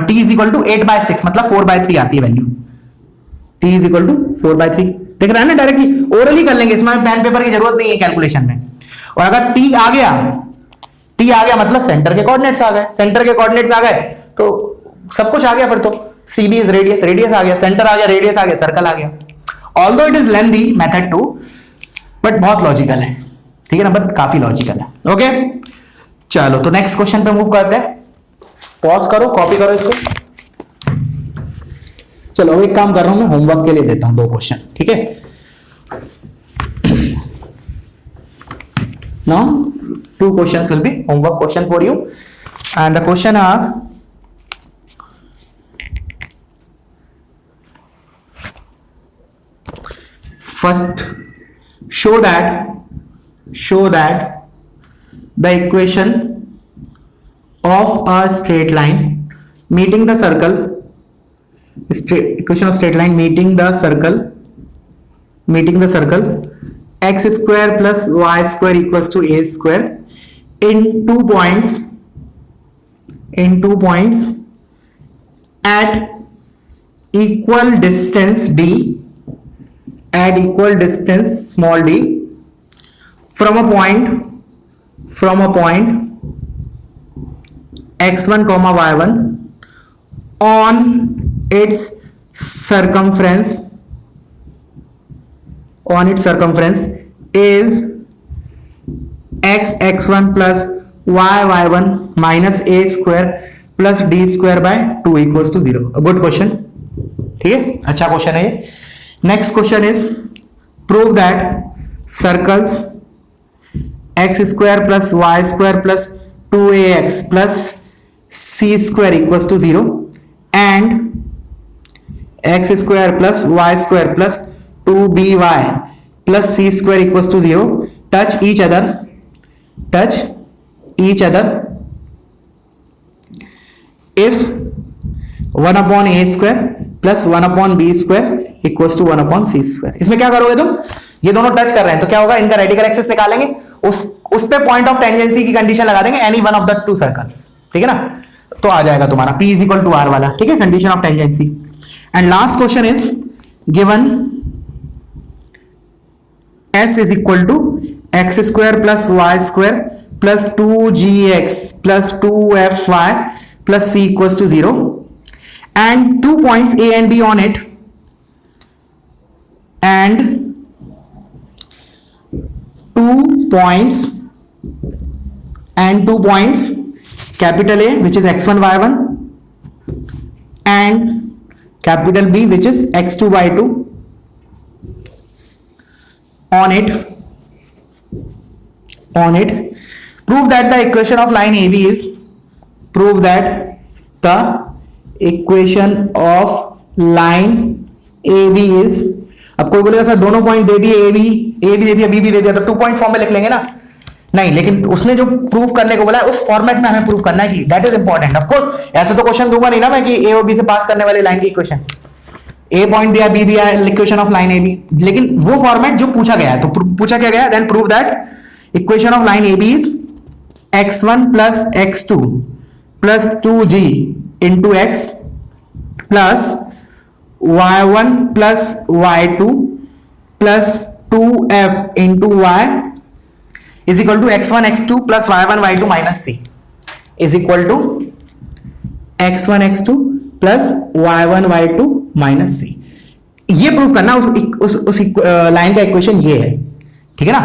t is equal to 8/6, मतलब 4/3 आती है वैल्यू। t इज इक्वल टू 4/3 दिख रहा है ना, डायरेक्टली ओरली कर लेंगे, इसमें पेन पेपर की जरूरत नहीं है कैलकुलेशन में। और अगर t आ गया मतलब सेंटर के कोऑर्डिनेट्स आ गए, सेंटर के कोऑर्डिनेट्स आ गए तो सब कुछ आ गया। फिर तो CB इज रेडियस, रेडियस आ गया, सेंटर आ गया, रेडियस आ गया, सर्कल आ गया। Although it is lengthy method too, but बहुत लॉजिकल है, ठीक है ना, बट काफी लॉजिकल है। ओके चलो तो नेक्स्ट क्वेश्चन पे मूव करते हैं। पॉज करो, कॉपी करो इसको। चलो अब एक काम कर रहा हूं मैं, होमवर्क के लिए देता हूं 2 क्वेश्चन, ठीक है। Now 2 questions will be homework question for you, and the question are first, show that the equation of a straight line meeting the circle, equation of straight line meeting the circle x square plus y square equals to a square in 2 points at equal distance d, at equal distance small d from a point x1 comma y1 on its circumference is x1 plus y1 minus a square plus d square by 2 equals to 0। Good question, ठीक है, अच्छा question है ये। Next question is prove that circles x square plus y square plus 2ax plus c square equals to 0 and x square plus y square plus 2by plus c square equals to 0 touch each other if 1 upon a square plus 1 upon b square equals to 1 upon c square। इसमें क्या करोगे तुम, ये दोनों touch कर रहे हैं तो क्या होगा, इनका रेडिकल एक्सिस निकालेंगे, उस पे पॉइंट ऑफ टेंजेंसी की कंडीशन लगा देंगे, any one of the 2 circles, ठीक है ना, तो आ जाएगा तुम्हारा p is equal to r वाला, ठीक है, condition of tangency. And last question is given s is equal to x square plus y square plus 2gx plus 2fy plus c equals to 0 and 2 points a and b on it and 2 points capital A which is x1 y1 and capital B which is x2 y2 on it prove that the equation of line AB is अब कोई बोलेगा sir दोनों point दे दिए, ए भी दे दिया, B भी दे दिया, तो 2 पॉइंट फॉर्म में लिख लेंगे ना, नहीं, लेकिन उसने जो प्रूव करने को बोला है उस फॉर्मेट में हमें प्रूव करना है कि that is important. Of course ऐसे तो क्वेश्चन दूंगा नहीं ना मैं कि ए और बी से पास करने वाली लाइन की इक्वेशन, ए पॉइंट दिया, बी दिया, equation of line A B, लेकिन वो फॉर्मेट जो पूछा गया है, तो पूछा क्या गया, then prove that equation of line A B is x1 plus x2 plus 2g into x plus y1 plus y2 plus 2f into y is equal to x1 x2 plus y1 y2 minus c is equal to x1 x2 plus y1 y2 minus c। ये proof करना उस line का equation ये है, ठीक है ना,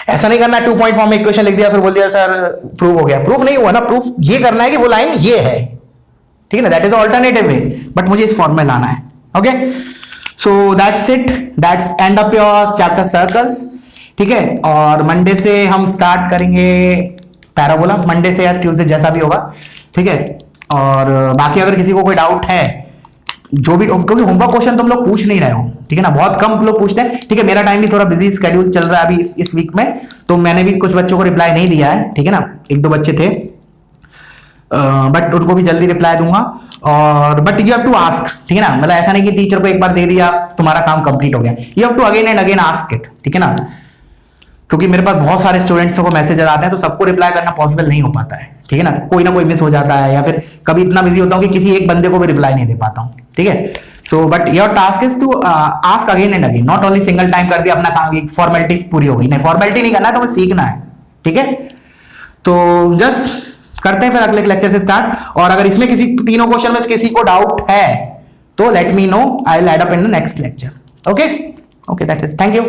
ऐसा नहीं करना 2 पॉइंट फॉर्म में इक्वेशन लिख दिया फिर बोल दिया सर प्रूफ हो गया, प्रूफ नहीं हुआ ना, प्रूफ ये करना है कि वो लाइन ये है, ठीक है ना, that is alternative way, but मुझे इस फॉर्म में लाना है। Okay so that's it, that's and up your chapter circles, ठीक है, और मंडे से हम स्टार्ट करेंगे पैराबोला, मंडे से या ट्यूसडे जैसा भी होगा, ठीक है, और बाकी अगर किसी को कोई डाउट है जो भी, क्योंकि होमवर्क क्वेश्चन तुम लोग पूछ नहीं रहे हो, ठीक है ना, बहुत कम लोग पूछते हैं, ठीक है, मेरा टाइम भी थोड़ा बिजी स्केड्यूल चल रहा है अभी इस वीक में, तो मैंने भी कुछ बच्चों को रिप्लाई नहीं दिया है, ठीक है ना, 1-2 बच्चे थे, बट उनको भी जल्दी रिप्लाई दूंगा। और but you have to ask, ठीक है ना, मतलब ऐसा नहीं कि टीचर को एक बार दे दिया तुम्हारा काम कंप्लीट हो गया, you have to again and again ask it, ठीक है ना, क्योंकि मेरे पास बहुत सारे स्टूडेंट्स को मैसेज आते हैं तो सबको रिप्लाई करना पॉसिबल नहीं हो पाता है, ठीक है ना, कोई ना कोई मिस हो जाता है या फिर कभी इतना बिजी होता हूँ कि किसी एक बंदे को भी रिप्लाई नहीं दे पाता हूँ, ठीक है। So but your task is to ask again and again, not only single time कर दिया अपना काम, एक फॉर्मेलिटी पूरी हो गई, नहीं फॉर्मेलिटी नहीं करना है, तुम्हें सीखना है, ठीक है। तो जस्ट करते हैं फिर अगले लेक्चर से स्टार्ट, और अगर इसमें किसी तीनों क्वेश्चन में किसी को डाउट है तो let me know, I will add up in the next lecture, okay okay, that is, thank you.